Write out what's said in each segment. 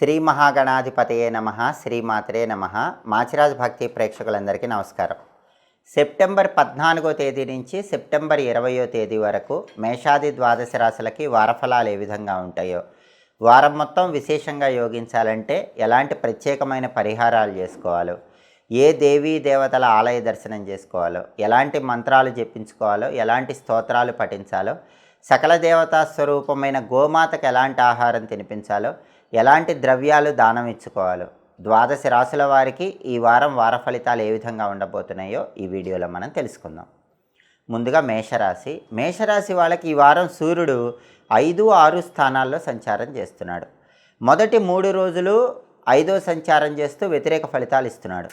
శ్రీ మహాగణాధిపతయే నమః, శ్రీమాత్రే నమః. మాచిరాజ్ భక్తి ప్రేక్షకులందరికీ నమస్కారం. సెప్టెంబర్ 14వ తేదీ నుంచి సెప్టెంబర్ 20వ తేదీ వరకు మేషాది ద్వాదశ రాశులకి వారఫలాలు ఏ విధంగా ఉంటాయో, వారం మొత్తం విశేషంగా యోగించాలంటే ఎలాంటి ప్రత్యేకమైన పరిహారాలు చేసుకోవాలో, ఏ దేవీ దేవతల ఆలయ దర్శనం చేసుకోవాలో, ఎలాంటి మంత్రాలు జపించుకోవాలో, ఎలాంటి స్తోత్రాలు పఠించాలో, సకల దేవతా స్వరూపమైన గోమాతకు ఎలాంటి ఆహారం తినిపించాలో, ఎలాంటి ద్రవ్యాలు దానం ఇచ్చుకోవాలో, ద్వాదశ రాశుల వారికి ఈ వారం వార ఫలితాలు ఏ విధంగా ఉండబోతున్నాయో ఈ వీడియోలో మనం తెలుసుకుందాం. ముందుగా మేషరాశి. మేషరాశి వాళ్ళకి ఈ వారం సూర్యుడు 5, 6 స్థానాల్లో సంచారం చేస్తున్నాడు. మొదటి 3 రోజులు 5వ సంచారం చేస్తూ వ్యతిరేక ఫలితాలు ఇస్తున్నాడు.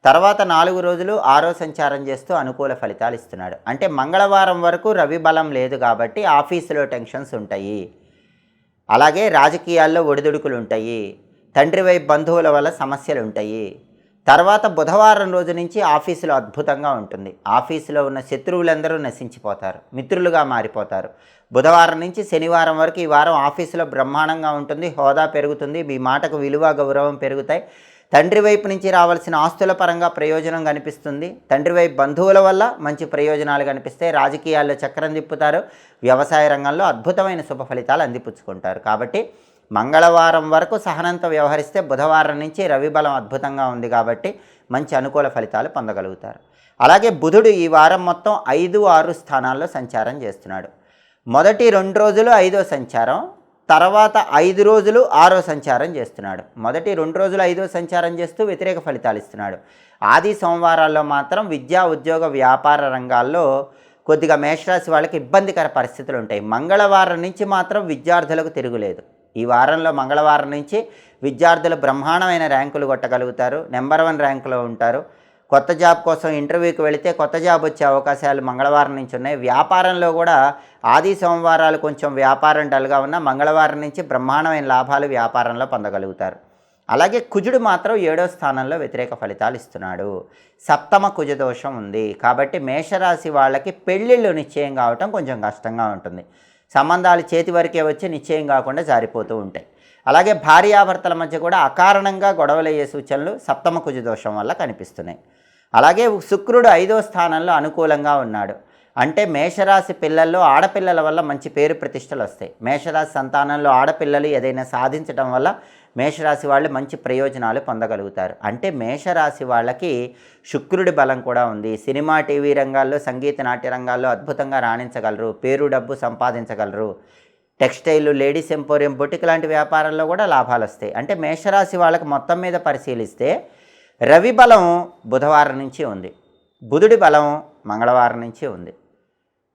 తర్వాత 4 రోజులు 6వ సంచారం చేస్తూ అనుకూల ఫలితాలు ఇస్తున్నాడు. అంటే మంగళవారం వరకు రవి బలం లేదు కాబట్టి ఆఫీసులో టెన్షన్స్ ఉంటాయి, అలాగే రాజకీయాల్లో ఒడిదుడుకులు ఉంటాయి, తండ్రి వైపు బంధువుల వల్ల సమస్యలు ఉంటాయి. తర్వాత బుధవారం రోజు నుంచి ఆఫీసులో అద్భుతంగా ఉంటుంది. ఆఫీసులో ఉన్న శత్రువులందరూ నశించిపోతారు, మిత్రులుగా మారిపోతారు. బుధవారం నుంచి శనివారం వరకు ఈ వారం ఆఫీసులో బ్రహ్మాండంగా ఉంటుంది, హోదా పెరుగుతుంది, మీ మాటకు విలువ గౌరవం పెరుగుతాయి. తండ్రి వైపు నుంచి రావాల్సిన ఆస్తుల పరంగా ప్రయోజనం కనిపిస్తుంది. తండ్రి వైపు బంధువుల వల్ల మంచి ప్రయోజనాలు కనిపిస్తాయి. రాజకీయాల్లో చక్రం తిప్పుతారు. వ్యవసాయ రంగంలో అద్భుతమైన శుభ ఫలితాలు అందిపుచ్చుకుంటారు. కాబట్టి మంగళవారం వరకు సహనంతో వ్యవహరిస్తే బుధవారం నుంచి రవి బలం అద్భుతంగా ఉంది కాబట్టి మంచి అనుకూల ఫలితాలు పొందగలుగుతారు. అలాగే బుధుడు ఈ వారం మొత్తం 5, 6 స్థానాల్లో సంచారం చేస్తున్నాడు. మొదటి 2 రోజులు 5వ సంచారం, తర్వాత 5 రోజులు 6వ సంచారం చేస్తున్నాడు. మొదటి 2 రోజులు 5వ సంచారం చేస్తూ వ్యతిరేక ఫలితాలు ఇస్తున్నాడు. ఆది సోమవారాల్లో మాత్రం విద్యా ఉద్యోగ వ్యాపార రంగాల్లో కొద్దిగా మేషరాశి వాళ్ళకి ఇబ్బందికర పరిస్థితులు ఉంటాయి. మంగళవారం నుంచి మాత్రం విద్యార్థులకు తిరుగులేదు. ఈ వారంలో మంగళవారం నుంచి విద్యార్థులు బ్రహ్మాండమైన ర్యాంకులు కొట్టగలుగుతారు, నెంబర్ 1 ర్యాంకులో ఉంటారు. కొత్త జాబ్ కోసం ఇంటర్వ్యూకి వెళితే కొత్త జాబ్ వచ్చే అవకాశాలు మంగళవారం నుంచి ఉన్నాయి. వ్యాపారంలో కూడా ఆది సోమవారాలు కొంచెం వ్యాపారం డల్గా ఉన్న మంగళవారం నుంచి బ్రహ్మాండమైన లాభాలు వ్యాపారంలో పొందగలుగుతారు. అలాగే కుజుడు మాత్రం 7వ స్థానంలో వ్యతిరేక ఫలితాలు ఇస్తున్నాడు. సప్తమ కుజ దోషం ఉంది కాబట్టి మేషరాశి వాళ్ళకి పెళ్ళిళ్ళు నిశ్చయం కావటం కొంచెం కష్టంగా ఉంటుంది. సంబంధాలు చేతి వరకే వచ్చి నిశ్చయం కాకుండా జారిపోతూ ఉంటాయి. అలాగే భార్యాభర్తల మధ్య కూడా అకారణంగా గొడవలయ్యే సూచనలు సప్తమ కుజ దోషం వల్ల కనిపిస్తున్నాయి. అలాగే శుక్రుడు 5వ స్థానంలో అనుకూలంగా ఉన్నాడు. అంటే మేషరాశి పిల్లల్లో ఆడపిల్లల వల్ల మంచి పేరు ప్రతిష్టలు వస్తాయి. మేషరాశి సంతానంలో ఆడపిల్లలు ఏదైనా సాధించడం వల్ల మేషరాశి వాళ్ళు మంచి ప్రయోజనాలు పొందగలుగుతారు. అంటే మేషరాశి వాళ్ళకి శుక్రుడి బలం కూడా ఉంది. సినిమా, టీవీ రంగాల్లో, సంగీత, నాట్య రంగాల్లో అద్భుతంగా రాణించగలరు, పేరు డబ్బు సంపాదించగలరు. టెక్స్టైల్, లేడీస్ ఎంపోరియం, బొటిక్ లాంటి వ్యాపారాల్లో కూడా లాభాలు వస్తాయి. అంటే మేషరాశి వాళ్ళకి మొత్తం మీద పరిశీలిస్తే రవి బలం బుధవారం నుంచి ఉంది, బుధుడి బలం మంగళవారం నుంచి ఉంది,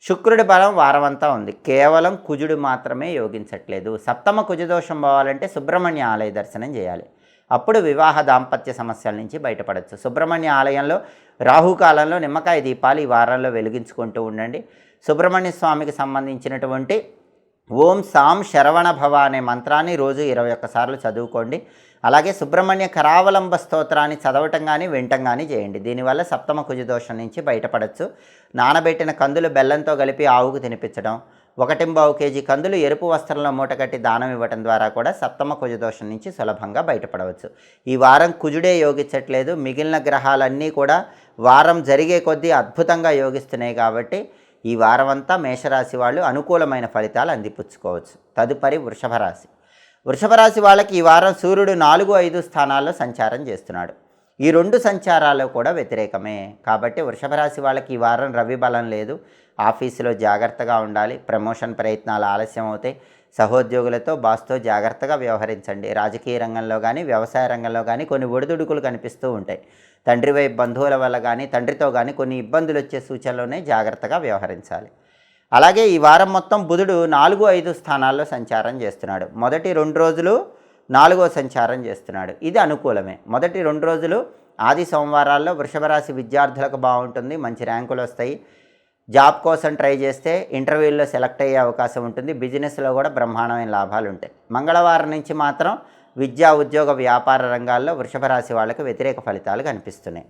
శుక్రుడి బలం వారమంతా ఉంది. కేవలం కుజుడు మాత్రమే యోగించట్లేదు. సప్తమ కుజదోషం పోవాలంటే సుబ్రహ్మణ్య ఆలయ దర్శనం చేయాలి. అప్పుడు వివాహ దాంపత్య సమస్యల నుంచి బయటపడవచ్చు. సుబ్రహ్మణ్య ఆలయంలో రాహుకాలంలో నిమ్మకాయ దీపాలు ఈ వారంలో వెలిగించుకుంటూ ఉండండి. సుబ్రహ్మణ్య స్వామికి సంబంధించినటువంటి ఓం సాం శరవణ భవ అనే మంత్రాన్ని రోజు 21 సార్లు చదువుకోండి. అలాగే సుబ్రహ్మణ్య కరావలంబ స్తోత్రాన్ని చదవటం కానీ వినటం కానీ చేయండి. దీనివల్ల సప్తమ కుజదోషం నుంచి బయటపడవచ్చు. నానబెట్టిన కందులు బెల్లంతో కలిపి ఆవుకు తినిపించడం, 1.25 కేజీ కందులు ఎరుపు వస్త్రంలో మూటకట్టి దానం ఇవ్వటం ద్వారా కూడా సప్తమ కుజదోషం నుంచి సులభంగా బయటపడవచ్చు. ఈ వారం కుజుడే యోగించట్లేదు, మిగిలిన గ్రహాలన్నీ కూడా వారం జరిగే కొద్దీ అద్భుతంగా యోగిస్తున్నాయి కాబట్టి ఈ వారమంతా మేషరాశి వాళ్ళు అనుకూలమైన ఫలితాలు అందిపుచ్చుకోవచ్చు. తదుపరి వృషభ రాశి. వృషభ రాశి వాళ్ళకి ఈ వారం సూర్యుడు 4, 5 స్థానాల్లో సంచారం చేస్తున్నాడు. ఈ 2 సంచారాలు కూడా వ్యతిరేకమే కాబట్టి వృషభ రాశి వాళ్ళకి ఈ వారం రవి బలం లేదు. ఆఫీసులో జాగ్రత్తగా ఉండాలి. ప్రమోషన్ ప్రయత్నాలు ఆలస్యం అవుతాయి. సహోద్యోగులతో, బాస్తో జాగ్రత్తగా వ్యవహరించండి. రాజకీయ రంగంలో కానీ, వ్యవసాయ రంగంలో కానీ కొన్ని ఒడిదుడుకులు కనిపిస్తూ ఉంటాయి. తండ్రి వైపు బంధువుల వల్ల కానీ, తండ్రితో కానీ కొన్ని ఇబ్బందులు వచ్చే సూచనలోనే జాగ్రత్తగా వ్యవహరించాలి. అలాగే ఈ వారం మొత్తం బుధుడు 4, 5 స్థానాల్లో సంచారం చేస్తున్నాడు. మొదటి 2 రోజులు 4వ సంచారం చేస్తున్నాడు. ఇది అనుకూలమే. మొదటి 2 రోజులు ఆది సోమవారాల్లో వృషభ రాశి విద్యార్థులకు బాగుంటుంది, మంచి ర్యాంకులు వస్తాయి. జాబ్ కోసం ట్రై చేస్తే ఇంటర్వ్యూల్లో సెలెక్ట్ అయ్యే అవకాశం ఉంటుంది. బిజినెస్లో కూడా బ్రహ్మాండమైన లాభాలు ఉంటాయి. మంగళవారం నుంచి మాత్రం విద్యా ఉద్యోగ వ్యాపార రంగాల్లో వృషభ రాశి వాళ్ళకి వ్యతిరేక ఫలితాలు కనిపిస్తున్నాయి.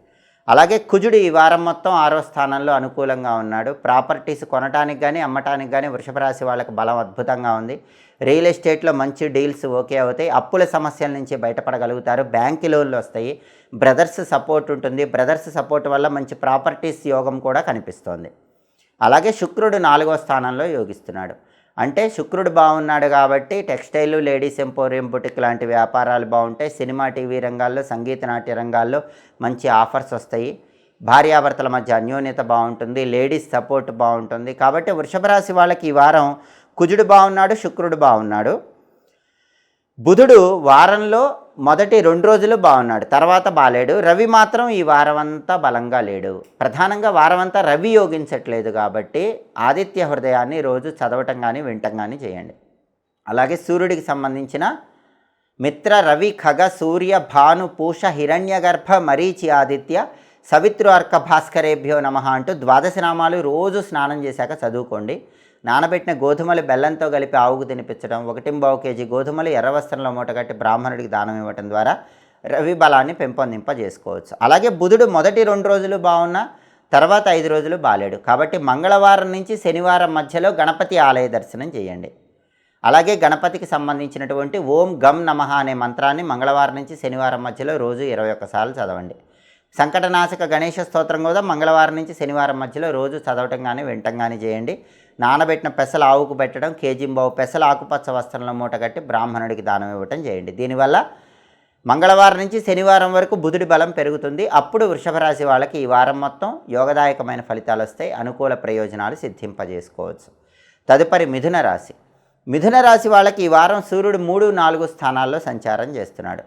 అలాగే కుజుడు ఈ వారం మొత్తం 6వ స్థానంలో అనుకూలంగా ఉన్నాడు. ప్రాపర్టీస్ కొనడానికి కానీ అమ్మటానికి కానీ వృషభ రాశి వాళ్ళకి బలం అద్భుతంగా ఉంది. రియల్ ఎస్టేట్లో మంచి డీల్స్ ఓకే అవుతాయి. అప్పుల సమస్యల నుంచి బయటపడగలుగుతారు. బ్యాంక్ లోన్లు వస్తాయి. బ్రదర్స్ సపోర్ట్ ఉంటుంది. బ్రదర్స్ సపోర్ట్ వల్ల మంచి ప్రాపర్టీస్ యోగం కూడా కనిపిస్తోంది. అలాగే శుక్రుడు 4వ స్థానంలో యోగిస్తున్నాడు. అంటే శుక్రుడు బాగున్నాడు కాబట్టి టెక్స్టైల్, లేడీస్ ఎంపోరియం, బుటిక్ లాంటి వ్యాపారాలు బాగుంటాయి. సినిమా, టీవీ రంగాల్లో, సంగీత నాట్య రంగాల్లో మంచి ఆఫర్స్ వస్తాయి. భార్యాభర్తల మధ్య అన్యోన్యత బాగుంటుంది. లేడీస్ సపోర్ట్ బాగుంటుంది. కాబట్టి వృషభ రాశి వాళ్ళకి ఈ వారం కుజుడు బాగున్నాడు, శుక్రుడు బాగున్నాడు. బుధుడు వారంలో మొదటి 2 రోజులు బాగున్నాడు, తర్వాత బాలేడు. రవి మాత్రం ఈ వారం అంతా బలంగా లేడు. ప్రధానంగా వారం అంతా రవి యోగించట్లేదు కాబట్టి ఆదిత్య హృదయాన్ని రోజు చదవటం కానీ వినటం కానీ చేయండి. అలాగే సూర్యుడికి సంబంధించిన మిత్ర, రవి, ఖగ, సూర్య, భాను, పూష, హిరణ్యగర్భ, మరీచి, ఆదిత్య, సవిత్రు, అర్క, భాస్కరేభ్యో నమః అంటూ 12 నామాలు రోజు స్నానం చేశాక చదువుకోండి. నానబెట్టిన గోధుమలు బెల్లంతో కలిపి ఆవుకు తినిపించడం, 1.25 కేజీ గోధుమలు ఎర్ర వస్త్రంలో మూటగట్టి బ్రాహ్మణుడికి దానం ఇవ్వటం ద్వారా రవి బలాన్ని పెంపొందింపజేసుకోవచ్చు. అలాగే బుధుడు మొదటి 2 రోజులు బాగున్నా తర్వాత 5 రోజులు బాలేడు. కాబట్టి మంగళవారం నుంచి శనివారం మధ్యలో గణపతి ఆలయ దర్శనం చేయండి. అలాగే గణపతికి సంబంధించినటువంటి ఓం గం నమః అనే మంత్రాన్ని మంగళవారం నుంచి శనివారం మధ్యలో రోజు 21 సార్లు చదవండి. సంకటనాశక గణేష స్తోత్రం కూడా మంగళవారం నుంచి శనివారం మధ్యలో రోజు చదవటం కానీ వినటం కానీ చేయండి. నానబెట్టిన పెసలు ఆవుకు పెట్టడం, కేజీంబావు పెసలు ఆకుపచ్చ వస్త్రంలో మూట కట్టి బ్రాహ్మణుడికి దానం ఇవ్వటం చేయండి. దీనివల్ల మంగళవారం నుంచి శనివారం వరకు బుధుడి బలం పెరుగుతుంది. అప్పుడు వృషభ రాశి వాళ్ళకి ఈ వారం మొత్తం యోగదాయకమైన ఫలితాలు వస్తాయి. అనుకూల ప్రయోజనాలు సిద్ధింపజేసుకోవచ్చు. తదుపరి మిథున రాశి. మిథున రాశి వాళ్ళకి ఈ వారం సూర్యుడు 3, 4 స్థానాల్లో సంచారం చేస్తున్నాడు.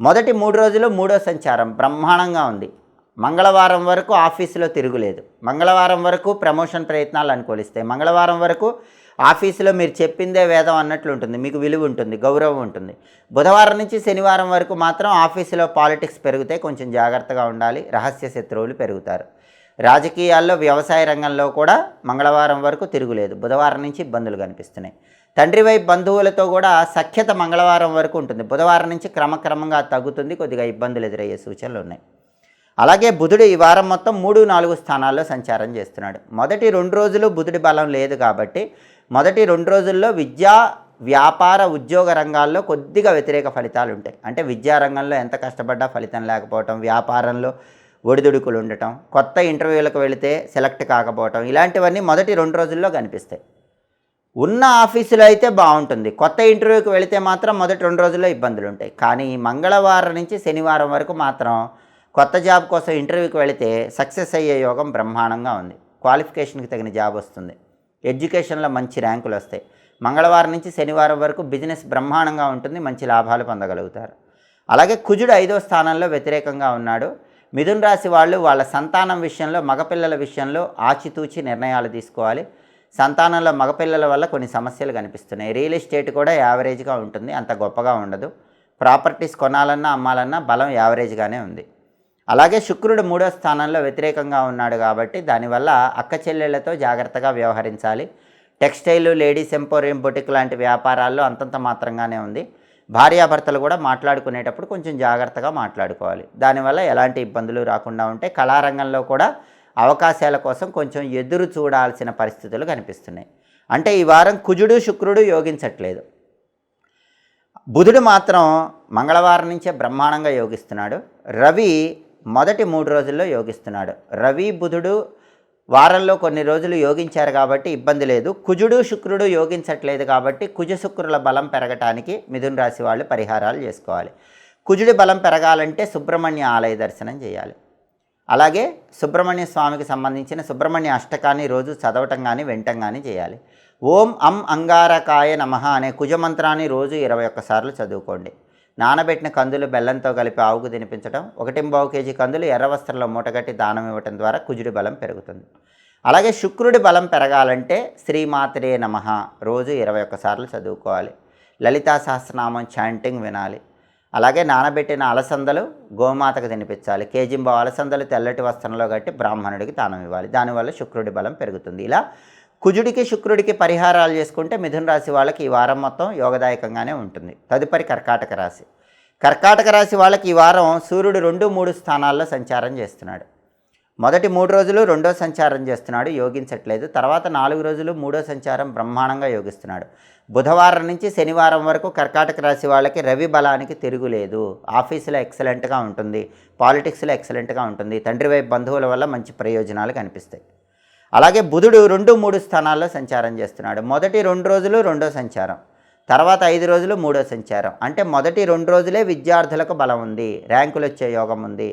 మొదటి 3 రోజులు 3వ సంచారం బ్రహ్మాండంగా ఉంది. మంగళవారం వరకు ఆఫీసులో తిరుగులేదు. మంగళవారం వరకు ప్రమోషన్ ప్రయత్నాలు అనుకూలిస్తాయి. మంగళవారం వరకు ఆఫీసులో మీరు చెప్పిందే వేదం అన్నట్లు ఉంటుంది. మీకు విలువ ఉంటుంది, గౌరవం ఉంటుంది. బుధవారం నుంచి శనివారం వరకు మాత్రం ఆఫీసులో పాలిటిక్స్ పెరుగుతాయి. కొంచెం జాగ్రత్తగా ఉండాలి. రహస్య శత్రువులు పెరుగుతారు. రాజకీయాల్లో, వ్యవసాయ రంగంలో కూడా మంగళవారం వరకు తిరుగులేదు. బుధవారం నుంచి ఇబ్బందులు కనిపిస్తున్నాయి. తండ్రి వైపు బంధువులతో కూడా సఖ్యత మంగళవారం వరకు ఉంటుంది. బుధవారం నుంచి క్రమక్రమంగా తగ్గుతుంది. కొద్దిగా ఇబ్బందులు ఎదురయ్యే సూచనలు ఉన్నాయి. అలాగే బుధుడు ఈ వారం మొత్తం 3, 4 స్థానాల్లో సంచారం చేస్తున్నాడు. మొదటి 2 రోజులు బుధుడి బలం లేదు కాబట్టి మొదటి 2 రోజుల్లో విద్యా, వ్యాపార, ఉద్యోగ రంగాల్లో కొద్దిగా వ్యతిరేక ఫలితాలు ఉంటాయి. అంటే విద్యారంగంలో ఎంత కష్టపడ్డా ఫలితం లేకపోవటం, వ్యాపారంలో ఒడిదుడుకులు ఉండటం, కొత్త ఇంటర్వ్యూలకు వెళితే సెలెక్ట్ కాకపోవటం, ఇలాంటివన్నీ మొదటి 2 రోజుల్లో కనిపిస్తాయి. ఉన్న ఆఫీసులో అయితే బాగుంటుంది. కొత్త ఇంటర్వ్యూకి వెళితే మాత్రం మొదటి 2 రోజుల్లో ఇబ్బందులు ఉంటాయి. కానీ మంగళవారం నుంచి శనివారం వరకు మాత్రం కొత్త జాబ్ కోసం ఇంటర్వ్యూకి వెళితే సక్సెస్ అయ్యే యోగం బ్రహ్మాండంగా ఉంది. క్వాలిఫికేషన్కి తగిన జాబ్ వస్తుంది. ఎడ్యుకేషన్లో మంచి ర్యాంకులు వస్తాయి. మంగళవారం నుంచి శనివారం వరకు బిజినెస్ బ్రహ్మాండంగా ఉంటుంది. మంచి లాభాలు పొందగలుగుతారు. అలాగే కుజుడు 5వ స్థానంలో వ్యతిరేకంగా ఉన్నాడు. మిథున రాశి వాళ్ళు వాళ్ళ సంతానం విషయంలో, మగపిల్లల విషయంలో ఆచితూచి నిర్ణయాలు తీసుకోవాలి. సంతానంలో మగపిల్లల వల్ల కొన్ని సమస్యలు కనిపిస్తున్నాయి. రియల్ ఎస్టేట్ కూడా యావరేజ్గా ఉంటుంది, అంత గొప్పగా ఉండదు. ప్రాపర్టీస్ కొనాలన్నా అమ్మాలన్నా బలం యావరేజ్గానే ఉంది. అలాగే శుక్రుడు 3వ స్థానంలో వ్యతిరేకంగా ఉన్నాడు కాబట్టి దానివల్ల అక్క చెల్లెళ్లతో జాగ్రత్తగా వ్యవహరించాలి. టెక్స్టైల్, లేడీస్ ఎంపోరియం, బొటిక్ లాంటి వ్యాపారాల్లో అంతంత మాత్రంగానే ఉంది. భార్యాభర్తలు కూడా మాట్లాడుకునేటప్పుడు కొంచెం జాగ్రత్తగా మాట్లాడుకోవాలి. దానివల్ల ఎలాంటి ఇబ్బందులు రాకుండా ఉంటాయి. కళారంగంలో కూడా అవకాశాల కోసం కొంచెం ఎదురు చూడాల్సిన పరిస్థితులు కనిపిస్తున్నాయి. అంటే ఈ వారం కుజుడు, శుక్రుడు యోగించట్లేదు. బుధుడు మాత్రం మంగళవారం నుంచే బ్రహ్మాండంగా యోగిస్తున్నాడు. రవి మొదటి 3 రోజుల్లో యోగిస్తున్నాడు. రవి, బుధుడు వారంలో కొన్ని రోజులు యోగించారు కాబట్టి ఇబ్బంది లేదు. కుజుడు, శుక్రుడు యోగించట్లేదు కాబట్టి కుజ శుక్రుల బలం పెరగటానికి మిథున రాశి వాళ్ళు పరిహారాలు చేసుకోవాలి. కుజుడి బలం పెరగాలంటే సుబ్రహ్మణ్య ఆలయ దర్శనం చేయాలి. అలాగే సుబ్రహ్మణ్య స్వామికి సంబంధించిన సుబ్రహ్మణ్య అష్టకాన్ని రోజు చదవటం కానీ వినటం కానీ చేయాలి. ఓం అం అంగారకాయ నమః అనే కుజమంత్రాన్ని రోజు 21 సార్లు చదువుకోండి. నానబెట్టిన కందులు బెల్లంతో కలిపి ఆవుకు తినిపించడం, 1.25 కేజీ కందులు ఎర్ర వస్త్రంలో మూటగట్టి దానం ఇవ్వటం ద్వారా కుజుడి బలం పెరుగుతుంది. అలాగే శుక్రుడి బలం పెరగాలంటే శ్రీమాత్రే నమః రోజు 21 సార్లు చదువుకోవాలి. లలితా సహస్రనామం చాంటింగ్ వినాలి. అలాగే నానబెట్టిన అలసందలు గోమాతకు తినిపించాలి. కేజింబావు అలసందలు తెల్లటి వస్త్రంలో కట్టి బ్రాహ్మణుడికి దానం ఇవ్వాలి. దానివల్ల శుక్రుడి బలం పెరుగుతుంది. ఇలా కుజుడికి, శుక్రుడికి పరిహారాలు చేసుకుంటే మిథున రాశి వాళ్ళకి ఈ వారం మొత్తం యోగదాయకంగానే ఉంటుంది. తదుపరి కర్కాటక రాశి. కర్కాటక రాశి వాళ్ళకి ఈ వారం సూర్యుడు 2, 3 స్థానాల్లో సంచారం చేస్తున్నాడు. మొదటి 3 రోజులు రెండో సంచారం చేస్తున్నాడు, యోగించట్లేదు. తర్వాత 4 రోజులు మూడో సంచారం బ్రహ్మాండంగా యోగిస్తున్నాడు. బుధవారం నుంచి శనివారం వరకు కర్కాటక రాశి వాళ్ళకి రవి బలానికి తిరుగులేదు. ఆఫీసులో ఎక్సలెంట్గా ఉంటుంది, పాలిటిక్స్లో ఎక్సలెంట్గా ఉంటుంది, తండ్రి వైపు బంధువుల వల్ల మంచి ప్రయోజనాలు కనిపిస్తాయి. అలాగే బుధుడు 2, 3 స్థానాల్లో సంచారం చేస్తున్నాడు. మొదటి 2 రోజులు రెండో సంచారం, తర్వాత 5 రోజులు మూడో సంచారం. అంటే మొదటి 2 రోజులే విద్యార్థులకు బలం ఉంది, ర్యాంకులు వచ్చే యోగం ఉంది.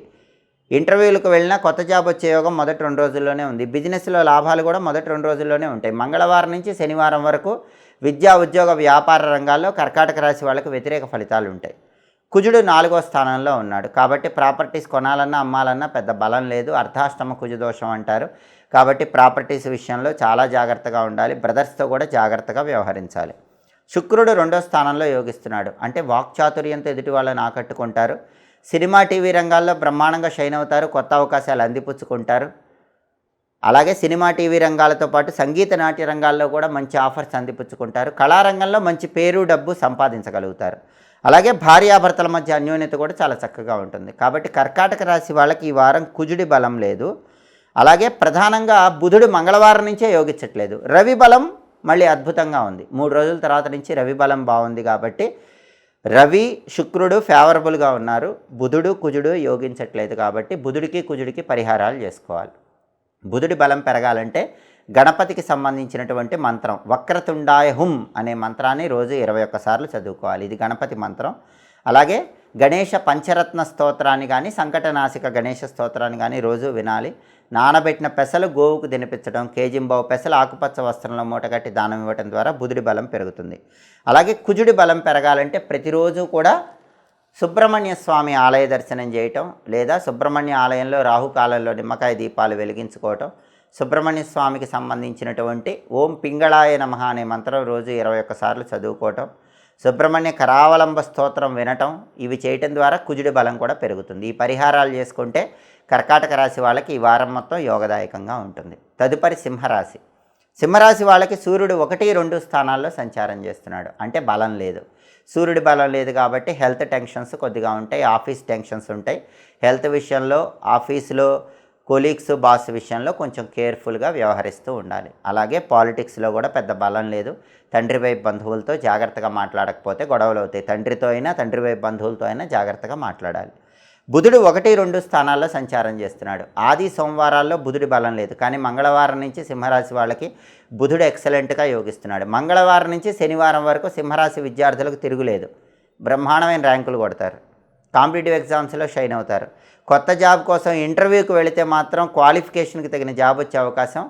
ఇంటర్వ్యూలకు వెళ్ళినా కొత్త జాబ్ వచ్చే యోగం మొదటి 2 రోజుల్లోనే ఉంది. బిజినెస్లో లాభాలు కూడా మొదటి 2 రోజుల్లోనే ఉంటాయి. మంగళవారం నుంచి శనివారం వరకు విద్యా, ఉద్యోగ, వ్యాపార రంగాల్లో కర్కాటక రాశి వాళ్ళకు వ్యతిరేక ఫలితాలు ఉంటాయి. కుజుడు 4వ స్థానంలో ఉన్నాడు కాబట్టి ప్రాపర్టీస్ కొనాలన్నా అమ్మాలన్నా పెద్ద బలం లేదు. అర్ధాష్టమ కుజ దోషం అంటారు. కాబట్టి ప్రాపర్టీస్ విషయంలో చాలా జాగ్రత్తగా ఉండాలి. బ్రదర్స్తో కూడా జాగ్రత్తగా వ్యవహరించాలి. శుక్రుడు 2వ స్థానంలో యోగిస్తున్నాడు. అంటే వాక్చాతుర్యంతో ఎదుటి వాళ్ళని ఆకట్టుకుంటారు. సినిమా, టీవీ రంగాల్లో బ్రహ్మాండంగా షైన్ అవుతారు, కొత్త అవకాశాలు అందిపుచ్చుకుంటారు. అలాగే సినిమా, టీవీ రంగాలతో పాటు సంగీత, నాట్య రంగాల్లో కూడా మంచి ఆఫర్స్ అందిపుచ్చుకుంటారు. కళారంగంలో మంచి పేరు, డబ్బు సంపాదించగలుగుతారు. అలాగే భార్యాభర్తల మధ్య అన్యోన్యత కూడా చాలా చక్కగా ఉంటుంది. కాబట్టి కర్కాటక రాశి వాళ్ళకి ఈ వారం కుజుడి బలం లేదు. అలాగే ప్రధానంగా బుధుడు మంగళవారం నుంచే యోగించట్లేదు. రవి బలం మళ్ళీ అద్భుతంగా ఉంది. 3 రోజుల తర్వాత నుంచి రవి బలం బాగుంది కాబట్టి రవి, శుక్రుడు ఫేవరబుల్గా ఉన్నారు. బుధుడు, కుజుడు యోగించట్లేదు కాబట్టి బుధుడికి, కుజుడికి పరిహారాలు చేసుకోవాలి. బుధుడి బలం పెరగాలంటే గణపతికి సంబంధించినటువంటి మంత్రం వక్రతుండాయ హుం అనే మంత్రాన్ని రోజు 21 సార్లు చదువుకోవాలి. ఇది గణపతి మంత్రం. అలాగే గణేష పంచరత్న స్తోత్రాన్ని కానీ, సంకటనాశిక గణేష స్తోత్రాన్ని కానీ రోజు వినాలి. నానబెట్టిన పెసలు గోవుకు తినిపించడం, కేజింబావు పెసలు ఆకుపచ్చ వస్త్రంలో మూటగట్టి దానం ఇవ్వడం ద్వారా బుధుడి బలం పెరుగుతుంది. అలాగే కుజుడి బలం పెరగాలంటే ప్రతిరోజు కూడా సుబ్రహ్మణ్య స్వామి ఆలయ దర్శనం చేయటం, లేదా సుబ్రహ్మణ్య ఆలయంలో రాహుకాలంలో నిమ్మకాయ దీపాలు వెలిగించుకోవటం, సుబ్రహ్మణ్య స్వామికి సంబంధించినటువంటి ఓం పింగళాయ నమః అనే మంత్రం రోజు 21 సార్లు చదువుకోవటం, సుబ్రహ్మణ్య కరావలంబ స్తోత్రం వినటం, ఇవి చేయటం ద్వారా కుజుడి బలం కూడా పెరుగుతుంది. ఈ పరిహారాలు చేసుకుంటే కర్కాటక రాశి వాళ్ళకి ఈ వారం మొత్తం యోగదాయకంగా ఉంటుంది. తదుపరి సింహరాశి. సింహరాశి వాళ్ళకి సూర్యుడు 1, 2 స్థానాల్లో సంచారం చేస్తున్నాడు. అంటే బలం లేదు. సూర్యుడి బలం లేదు కాబట్టి హెల్త్ టెన్షన్స్ కొద్దిగా ఉంటాయి, ఆఫీస్ టెన్షన్స్ ఉంటాయి. హెల్త్ విషయంలో, ఆఫీసులో కొలీగ్స్, బాస్ విషయంలో కొంచెం కేర్ఫుల్గా వ్యవహరిస్తూ ఉండాలి. అలాగే పాలిటిక్స్లో కూడా పెద్ద బలం లేదు. తండ్రి వైపు బంధువులతో జాగ్రత్తగా మాట్లాడకపోతే గొడవలు అవుతాయి. తండ్రితో అయినా, తండ్రి వైపు బంధువులతో అయినా జాగ్రత్తగా మాట్లాడాలి. బుధుడు 1, 2 స్థానాల్లో సంచారం చేస్తున్నాడు. ఆది సోమవారాల్లో బుధుడి బలం లేదు, కానీ మంగళవారం నుంచి సింహరాశి వాళ్ళకి బుధుడు ఎక్సలెంట్గా యోగిస్తున్నాడు. మంగళవారం నుంచి శనివారం వరకు సింహరాశి విద్యార్థులకు తిరుగులేదు. బ్రహ్మాండమైన ర్యాంకులు కొడతారు, కాంపిటేటివ్ ఎగ్జామ్స్లో షైన్ అవుతారు. కొత్త జాబ్ కోసం ఇంటర్వ్యూకి వెళితే మాత్రం క్వాలిఫికేషన్కి తగిన జాబ్ వచ్చే అవకాశం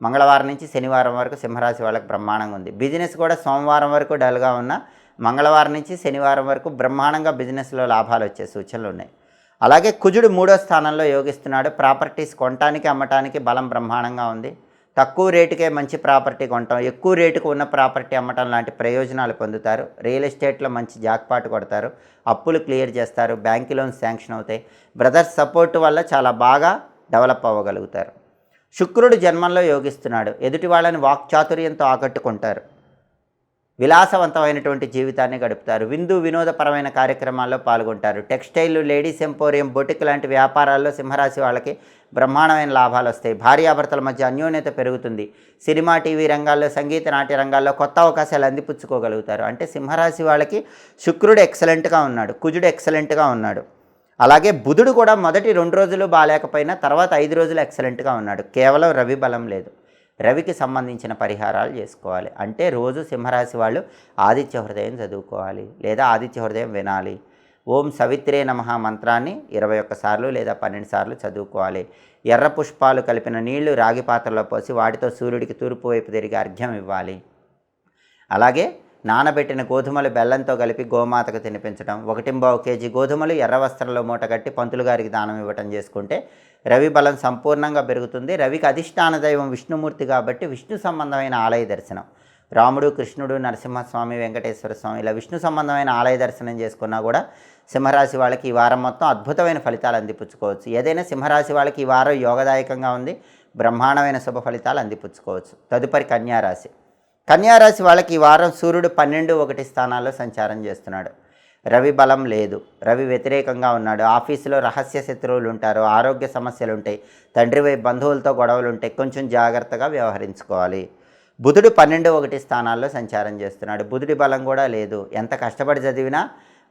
మంగళవారం నుంచి శనివారం వరకు సింహరాశి వాళ్ళకి బ్రహ్మాండంగా ఉంది. బిజినెస్ కూడా సోమవారం వరకు డల్గా ఉన్న మంగళవారం నుంచి శనివారం వరకు బ్రహ్మాండంగా బిజినెస్లో లాభాలు వచ్చే సూచనలు ఉన్నాయి. అలాగే కుజుడు 3వ స్థానంలో యోగిస్తున్నాడు. ప్రాపర్టీస్ కొనటానికి, అమ్మటానికి బలం బ్రహ్మాండంగా ఉంది. తక్కువ రేటుకే మంచి ప్రాపర్టీ కొనటం, ఎక్కువ రేటుకు ఉన్న ప్రాపర్టీ అమ్మటం లాంటి ప్రయోజనాలు పొందుతారు. రియల్ ఎస్టేట్లో మంచి జాక్పాట్ కొడతారు, అప్పులు క్లియర్ చేస్తారు, బ్యాంక్ లోన్స్ శాంక్షన్ అవుతాయి. బ్రదర్స్ సపోర్ట్ వల్ల చాలా బాగా డెవలప్ అవ్వగలుగుతారు. శుక్రుడు జన్మంలో యోగిస్తున్నాడు. ఎదుటి వాళ్ళని వాక్చాతుర్యంతో ఆకట్టుకుంటారు. విలాసవంతమైనటువంటి జీవితాన్ని గడుపుతారు. విందు వినోదపరమైన కార్యక్రమాల్లో పాల్గొంటారు. టెక్స్టైల్, లేడీస్ ఎంపోరియం, బొటిక్ లాంటి వ్యాపారాల్లో సింహరాశి వాళ్ళకి బ్రహ్మాండమైన లాభాలు వస్తాయి. భార్యాభర్తల మధ్య అన్యోన్యత పెరుగుతుంది. సినిమా, టీవీ రంగాల్లో, సంగీత, నాట్య రంగాల్లో కొత్త అవకాశాలు అందిపుచ్చుకోగలుగుతారు. అంటే సింహరాశి వాళ్ళకి శుక్రుడు ఎక్సలెంట్గా ఉన్నాడు, కుజుడు ఎక్సలెంట్గా ఉన్నాడు. అలాగే బుధుడు కూడా మొదటి 2 రోజులు బాగాలేకపోయినా తర్వాత 5 రోజులు ఎక్సలెంట్గా ఉన్నాడు. కేవలం రవి బలం లేదు. రవికి సంబంధించిన పరిహారాలు చేసుకోవాలి. అంటే రోజు సింహరాశి వాళ్ళు ఆదిత్య హృదయం చదువుకోవాలి, లేదా ఆదిత్య హృదయం వినాలి. ఓం సవిత్రే నమః మంత్రాన్ని 21 సార్లు లేదా 12 సార్లు చదువుకోవాలి. ఎర్ర పుష్పాలు కలిపిన నీళ్లు రాగి పాత్రలో పోసి వాటితో సూర్యుడికి తూర్పు వైపు తిరిగి అర్ఘ్యం ఇవ్వాలి. అలాగే నానబెట్టిన గోధుమలు బెల్లంతో కలిపి గోమాతకు తినిపించడం, 1.25 కేజీ గోధుమలు ఎర్ర వస్త్రంలో మూటగట్టి పంతులు గారికి దానం ఇవ్వటం చేసుకుంటే రవి బలం సంపూర్ణంగా పెరుగుతుంది. రవికి అధిష్టాన దైవం విష్ణుమూర్తి కాబట్టి విష్ణు సంబంధమైన ఆలయ దర్శనం, రాముడు, కృష్ణుడు, నరసింహస్వామి, వెంకటేశ్వర స్వామి ఇలా విష్ణు సంబంధమైన ఆలయ దర్శనం చేసుకున్నా కూడా సింహరాశి వాళ్ళకి ఈ వారం మొత్తం అద్భుతమైన ఫలితాలు అందిపుచ్చుకోవచ్చు. ఏదైనా సింహరాశి వాళ్ళకి ఈ వారం యోగదాయకంగా ఉంది, బ్రహ్మాండమైన శుభ ఫలితాలు అందిపుచ్చుకోవచ్చు. తదుపరి కన్యారాశి. కన్యారాశి వాళ్ళకి ఈ వారం సూర్యుడు 12, 1 స్థానాల్లో సంచారం చేస్తున్నాడు. రవి బలం లేదు, రవి వ్యతిరేకంగా ఉన్నాడు, ఆఫీసులో రహస్య శత్రువులు ఉంటారు, ఆరోగ్య సమస్యలు ఉంటాయి, తండ్రి వైపు బంధువులతో గొడవలు ఉంటాయి, కొంచెం జాగ్రత్తగా వ్యవహరించుకోవాలి. బుధుడు 12-1 స్థానాల్లో సంచారం చేస్తున్నాడు. బుధుడి బలం కూడా లేదు. ఎంత కష్టపడి చదివినా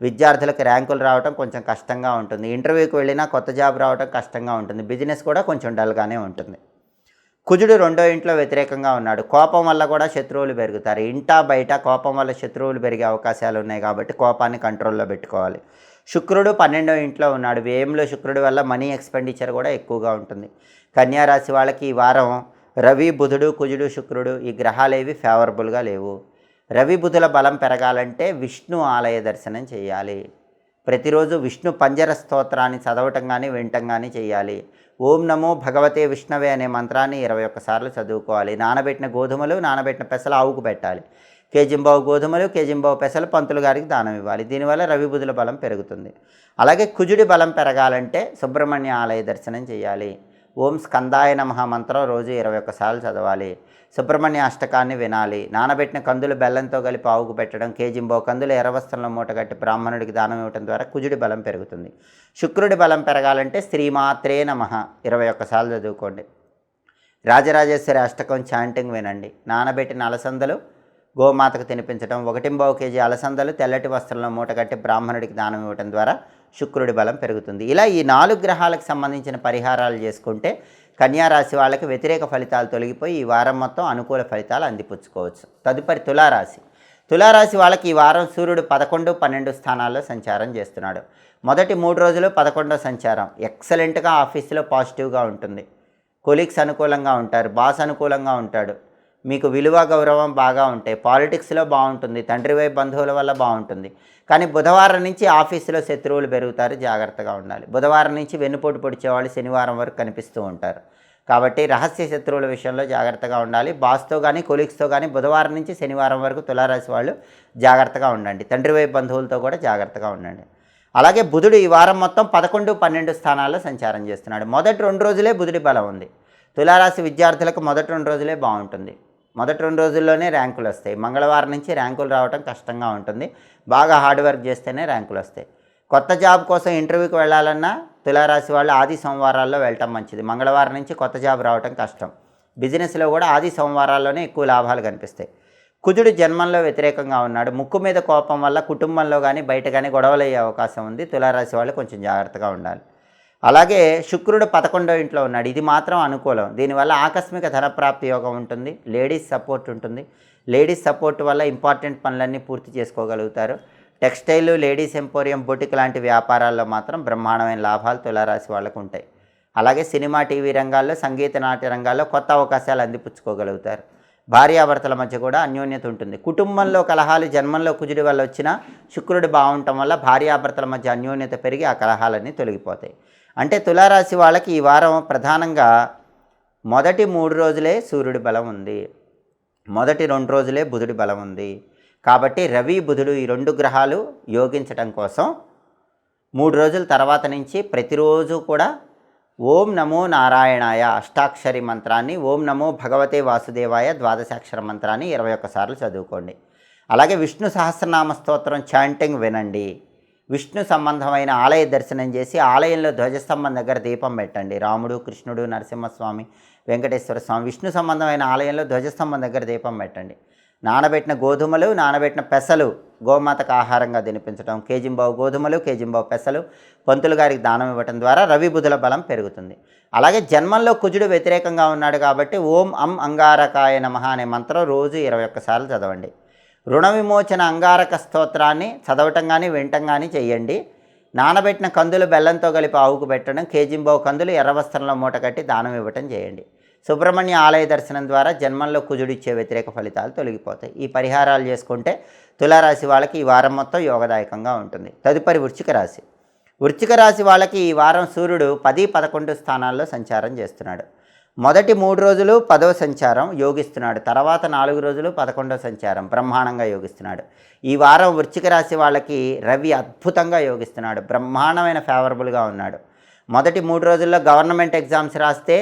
విద్యార్థులకు ర్యాంకులు రావడం కొంచెం కష్టంగా ఉంటుంది. ఇంటర్వ్యూకి వెళ్ళినా కొత్త జాబ్ రావడం కష్టంగా ఉంటుంది. బిజినెస్ కూడా కొంచెం డల్గానే ఉంటుంది. కుజుడు 2వ ఇంట్లో వ్యతిరేకంగా ఉన్నాడు. కోపం వల్ల కూడా శత్రువులు పెరుగుతారు. ఇంటా బయట కోపం వల్ల శత్రువులు పెరిగే అవకాశాలు ఉన్నాయి కాబట్టి కోపాన్ని కంట్రోల్లో పెట్టుకోవాలి. శుక్రుడు 12వ ఇంట్లో ఉన్నాడు. వ్యయంలో శుక్రుడి వల్ల మనీ ఎక్స్పెండిచర్ కూడా ఎక్కువగా ఉంటుంది. కన్యా రాశి వాళ్ళకి ఈ వారం రవి, బుధుడు, కుజుడు, శుక్రుడు ఈ గ్రహాలేవి ఫేవరబుల్గా లేవు. రవి బుధుల బలం పెరగాలంటే విష్ణు ఆలయ దర్శనం చేయాలి. ప్రతిరోజు విష్ణు పంజర స్తోత్రాన్ని చదవటం కానీ వినటం కానీ చేయాలి. ఓం నమో భగవతే విష్ణవే అనే మంత్రాన్ని 21 సార్లు చదువుకోవాలి. నానబెట్టిన గోధుమలు, నానబెట్టిన పెసలు ఆవుకు పెట్టాలి. కేజింబావు గోధుమలు, కేజింబావు పెసలు పంతులు గారికి దానం ఇవ్వాలి. దీనివల్ల రవి బుధుల బలం పెరుగుతుంది. అలాగే కుజుడి బలం పెరగాలంటే సుబ్రహ్మణ్య ఆలయ దర్శనం చేయాలి. ఓం స్కందాయ నమః మంత్రం రోజు 21 సార్లు చదవాలి. సుబ్రహ్మణ్య అష్టకాన్ని వినాలి. నానబెట్టిన కందులు బెల్లంతో కలిపి ఆవుకు పెట్టడం, కేజింబావు కందులు ఎర్రవస్త్రంలో మూటగట్టి బ్రాహ్మణుడికి దానం ఇవ్వడం ద్వారా కుజుడి బలం పెరుగుతుంది. శుక్రుడి బలం పెరగాలంటే శ్రీమాత్రే నమః 21 సార్లు చదువుకోండి. రాజరాజేశ్వరి అష్టకం చాంటింగ్ వినండి. నానబెట్టిన అలసందలు గోమాతకు తినిపించడం, 1 కేజీ అలసందలు తెల్లటి వస్త్రంలో మూటగట్టి బ్రాహ్మణుడికి దానం ఇవ్వడం ద్వారా శుక్రుడి బలం పెరుగుతుంది. ఇలా ఈ 4 గ్రహాలకు సంబంధించిన పరిహారాలు చేసుకుంటే కన్యా రాశి వాళ్ళకి వ్యతిరేక ఫలితాలు తొలగిపోయి ఈ వారం మొత్తం అనుకూల ఫలితాలు అందిపుచ్చుకోవచ్చు. తదుపరి తులారాశి. తులారాశి వాళ్ళకి ఈ వారం సూర్యుడు 11, 12 స్థానాల్లో సంచారం చేస్తున్నాడు. మొదటి 3 రోజులు 11వ సంచారం ఎక్సలెంట్గా ఆఫీసులో పాజిటివ్గా ఉంటుంది. కొలీగ్స్ అనుకూలంగా ఉంటారు, బాస్ అనుకూలంగా ఉంటాడు, మీకు విలువ గౌరవం బాగా ఉంటాయి, పాలిటిక్స్లో బాగుంటుంది, తండ్రి వైపు బంధువుల వల్ల బాగుంటుంది. కానీ బుధవారం నుంచి ఆఫీసులో శత్రువులు పెరుగుతారు, జాగ్రత్తగా ఉండాలి. బుధవారం నుంచి వెన్నుపోటు పొడిచేవాళ్ళు శనివారం వరకు కనిపిస్తూ ఉంటారు. కాబట్టి రహస్య శత్రువుల విషయంలో జాగ్రత్తగా ఉండాలి. బాస్తో కానీ కొలీగ్స్తో కానీ బుధవారం నుంచి శనివారం వరకు తులారాశి వాళ్ళు జాగ్రత్తగా ఉండండి. తండ్రి వైపు బంధువులతో కూడా జాగ్రత్తగా ఉండండి. అలాగే బుధుడు ఈ వారం మొత్తం 11, 12 స్థానాల్లో సంచారం చేస్తున్నాడు. మొదటి 2 రోజులే బుధుడి బలం ఉంది. తులారాశి విద్యార్థులకు మొదటి 2 రోజులే బాగుంటుంది. మొదటి 2 రోజుల్లోనే ర్యాంకులు వస్తాయి. మంగళవారం నుంచి ర్యాంకులు రావడం కష్టంగా ఉంటుంది. బాగా హార్డ్ వర్క్ చేస్తేనే ర్యాంకులు వస్తాయి. కొత్త జాబ్ కోసం ఇంటర్వ్యూకి వెళ్ళాలన్నా తులారాశి వాళ్ళు ఆది సోమవారాల్లో వెళ్ళటం మంచిది. మంగళవారం నుంచి కొత్త జాబ్ రావడం కష్టం. బిజినెస్లో కూడా ఆది సోమవారాల్లోనే ఎక్కువ లాభాలు కనిపిస్తాయి. కుజుడు జన్మంలో వ్యతిరేకంగా ఉన్నాడు. ముక్కు మీద కోపం వల్ల కుటుంబంలో కానీ బయట కానీ గొడవలు అయ్యే అవకాశం ఉంది. తులారాశి వాళ్ళు కొంచెం జాగ్రత్తగా ఉండాలి. అలాగే శుక్రుడు 11వ ఇంట్లో ఉన్నాడు. ఇది మాత్రం అనుకూలం. దీనివల్ల ఆకస్మిక ధనప్రాప్తి యోగం ఉంటుంది. లేడీస్ సపోర్ట్ ఉంటుంది. లేడీస్ సపోర్ట్ వల్ల ఇంపార్టెంట్ పనులన్నీ పూర్తి చేసుకోగలుగుతారు. టెక్స్టైల్, లేడీస్ ఎంపోరియం, బొటిక్ లాంటి వ్యాపారాల్లో మాత్రం బ్రహ్మాండమైన లాభాలు తులారాశి వాళ్ళకు ఉంటాయి. అలాగే సినిమా, టీవీ రంగాల్లో, సంగీత, నాట్య రంగాల్లో కొత్త అవకాశాలు అందిపుచ్చుకోగలుగుతారు. భార్యాభర్తల మధ్య కూడా అన్యోన్యత ఉంటుంది. కుటుంబంలో కలహాలు జన్మంలో కుజుడి వల్ల వచ్చినా శుక్రుడు బాగుండటం వల్ల భార్యాభర్తల మధ్య అన్యోన్యత పెరిగి ఆ కలహాలన్నీ తొలగిపోతాయి. అంటే తులారాశి వాళ్ళకి ఈ వారం ప్రధానంగా మొదటి 3 రోజులే సూర్యుడి బలం ఉంది, మొదటి 2 రోజులే బుధుడి బలం ఉంది. కాబట్టి రవి, బుధుడు ఈ 2 గ్రహాలు యోగించటం కోసం 3 రోజుల తర్వాత నుంచి ప్రతిరోజు కూడా ఓం నమో నారాయణాయ అష్టాక్షరి మంత్రాన్ని, ఓం నమో భగవతే వాసుదేవాయ ద్వాదశాక్షర మంత్రాన్ని 21 సార్లు చదువుకోండి. అలాగే విష్ణు సహస్రనామ స్తోత్రం చాంటింగ్ వినండి. విష్ణు సంబంధమైన ఆలయ దర్శనం చేసి ఆలయంలో ధ్వజస్తంభం దగ్గర దీపం పెట్టండి. రాముడు, కృష్ణుడు, నరసింహస్వామి, వెంకటేశ్వర స్వామి, విష్ణు సంబంధమైన ఆలయంలో ధ్వజస్తంభం దగ్గర దీపం పెట్టండి. నానబెట్టిన గోధుమలు, నానబెట్టిన పెసలు గోమాతకు ఆహారంగా తినిపించడం, కేజింబావు గోధుమలు, కేజింబావు పెసలు పంతులు గారికి దానం ఇవ్వటం ద్వారా రవి బుధుల బలం పెరుగుతుంది. అలాగే జన్మంలో కుజుడు వ్యతిరేకంగా ఉన్నాడు కాబట్టి ఓం అం అంగారకాయ నమః అనే మంత్రం రోజు 21 సార్లు చదవండి. రుణ విమోచన అంగారక స్తోత్రాన్ని చదవటం కానీ వినటం కానీ చేయండి. నానబెట్టిన కందులు బెల్లంతో కలిపి ఆవుకు పెట్టడం, కేజింబావు కందులు ఎర్రవస్త్రంలో మూట కట్టి దానం ఇవ్వటం చేయండి. సుబ్రహ్మణ్య ఆలయ దర్శనం ద్వారా జన్మంలో కుజుడిచ్చే వ్యతిరేక ఫలితాలు తొలగిపోతాయి. ఈ పరిహారాలు చేసుకుంటే తులారాశి వాళ్ళకి ఈ వారం మొత్తం యోగదాయకంగా ఉంటుంది. తదుపరి వృశ్చిక రాశి. వృశ్చిక రాశి వాళ్ళకి ఈ వారం సూర్యుడు 10, 11 స్థానాల్లో సంచారం చేస్తున్నాడు. మొదటి 3 రోజులు 10వ సంచారం యోగిస్తున్నాడు. తర్వాత 4 రోజులు 11వ సంచారం బ్రహ్మాండంగా యోగిస్తున్నాడు. ఈ వారం వృశ్చిక రాశి వాళ్ళకి రవి అద్భుతంగా యోగిస్తున్నాడు. బ్రహ్మాండమైన ఫేవరబుల్గా ఉన్నాడు. మొదటి 3 రోజుల్లో గవర్నమెంట్ ఎగ్జామ్స్ రాస్తే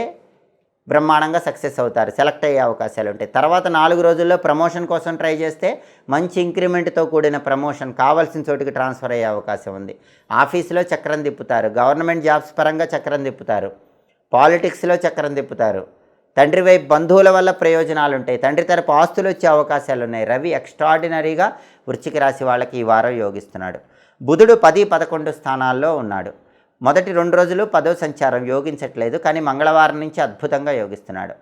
బ్రహ్మాండంగా సక్సెస్ అవుతారు, సెలెక్ట్ అయ్యే అవకాశాలు ఉంటాయి. తర్వాత 4 రోజుల్లో ప్రమోషన్ కోసం ట్రై చేస్తే మంచి ఇంక్రిమెంట్తో కూడిన ప్రమోషన్ కావాల్సిన చోటుకి ట్రాన్స్ఫర్ అయ్యే అవకాశం ఉంది. ఆఫీసులో చక్రం తిప్పుతారు, గవర్నమెంట్ జాబ్స్ పరంగా చక్రం తిప్పుతారు, పాలిటిక్స్లో చక్రం తిప్పుతారు, తండ్రి వైపు బంధువుల వల్ల ప్రయోజనాలు ఉంటాయి, తండ్రి తరపు ఆస్తులు వచ్చే అవకాశాలు ఉన్నాయి. రవి ఎక్స్ట్రాడినరీగా వృశ్చిక రాశి వాళ్ళకి ఈ వారం యోగిస్తున్నాడు. బుధుడు 10, 11 స్థానాల్లో ఉన్నాడు. మొదటి 2 రోజులు 10వ సంచారం యోగించట్లేదు, కానీ మంగళవారం నుంచి అద్భుతంగా యోగిస్తున్నాడు.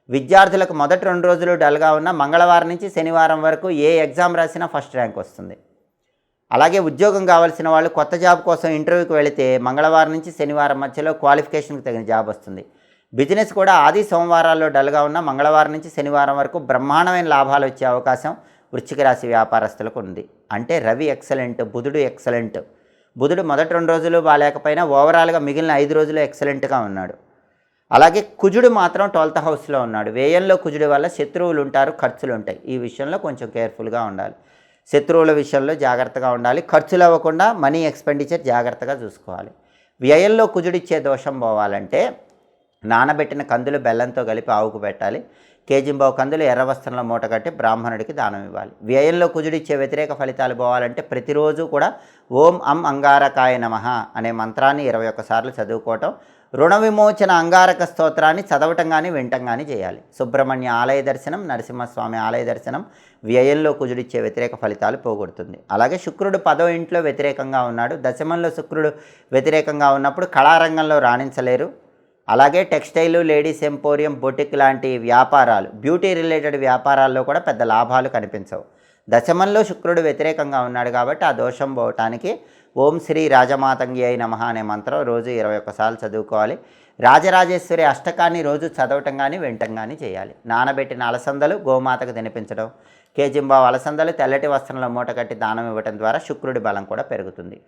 విద్యార్థులకు మొదటి 2 రోజులు డల్గా ఉన్న మంగళవారం నుంచి శనివారం వరకు ఏ ఎగ్జామ్ రాసినా ఫస్ట్ ర్యాంక్ వస్తుంది. అలాగే ఉద్యోగం కావాల్సిన వాళ్ళు కొత్త జాబ్ కోసం ఇంటర్వ్యూకి వెళితే మంగళవారం నుంచి శనివారం మధ్యలో క్వాలిఫికేషన్కి తగిన జాబ్ వస్తుంది. బిజినెస్ కూడా ఆది సోమవారాల్లో డల్గా ఉన్న మంగళవారం నుంచి శనివారం వరకు బ్రహ్మాండమైన లాభాలు వచ్చే అవకాశం వృశ్చిక రాశి వ్యాపారస్తులకు ఉంది. అంటే రవి ఎక్సలెంట్, బుధుడు ఎక్సలెంట్. బుధుడు మొదటి 2 రోజులు బాగాలేకపోయినా ఓవరాల్గా మిగిలిన 5 రోజులు ఎక్సలెంట్గా ఉన్నాడు. అలాగే కుజుడు మాత్రం 12th హౌస్లో ఉన్నాడు. వ్యయంలో కుజుడు వల్ల శత్రువులు ఉంటారు, ఖర్చులు ఉంటాయి. ఈ విషయంలో కొంచెం కేర్ఫుల్గా ఉండాలి. శత్రువుల విషయంలో జాగ్రత్తగా ఉండాలి. ఖర్చులు అవ్వకుండా మనీ ఎక్స్పెండిచర్ జాగ్రత్తగా చూసుకోవాలి. వ్యయంలో కుజుడిచ్చే దోషం పోవాలంటే నానబెట్టిన కందులు బెల్లంతో కలిపి ఆవుకు పెట్టాలి. కేజింబావు కందులు ఎర్ర వస్త్రంలో మూట కట్టి బ్రాహ్మణుడికి దానం ఇవ్వాలి. వ్యయంలో కుజుడిచ్చే వ్యతిరేక ఫలితాలు పోవాలంటే ప్రతిరోజు కూడా ఓం అం అంగారకాయ నమః అనే మంత్రాన్ని 21 సార్లు చదువుకోవటం, రుణ విమోచన అంగారక స్తోత్రాన్ని చదవటం కానీ వినటం కానీ చేయాలి. సుబ్రహ్మణ్య ఆలయ దర్శనం, నరసింహస్వామి ఆలయ దర్శనం వ్యయంలో కుజుడిచ్చే వ్యతిరేక ఫలితాలు పోగొడుతుంది. అలాగే శుక్రుడు 10వ ఇంట్లో వ్యతిరేకంగా ఉన్నాడు. దశమంలో శుక్రుడు వ్యతిరేకంగా ఉన్నప్పుడు కళారంగంలో రాణించలేరు. అలాగే టెక్స్టైలు, లేడీస్ ఎంపోరియం, బొటిక్ లాంటి వ్యాపారాలు, బ్యూటీ రిలేటెడ్ వ్యాపారాల్లో కూడా పెద్ద లాభాలు కనిపించవు. దశమంలో శుక్రుడు వ్యతిరేకంగా ఉన్నాడు కాబట్టి ఆ దోషం పోవటానికి ఓం శ్రీ రాజమాతంగి అయి నమః అనే మంత్రం రోజు 21 సార్లు చదువుకోవాలి. రాజరాజేశ్వరి అష్టకాన్ని రోజు చదవటం కానీ వినటం కానీ చేయాలి. నానబెట్టిన అలసందలు గోమాతకు తినిపించడం, కేజింబావు అలసందలు తెల్లటి వస్త్రంలో మూట కట్టి దానం ఇవ్వటం ద్వారా శుక్రుడి బలం కూడా పెరుగుతుంది.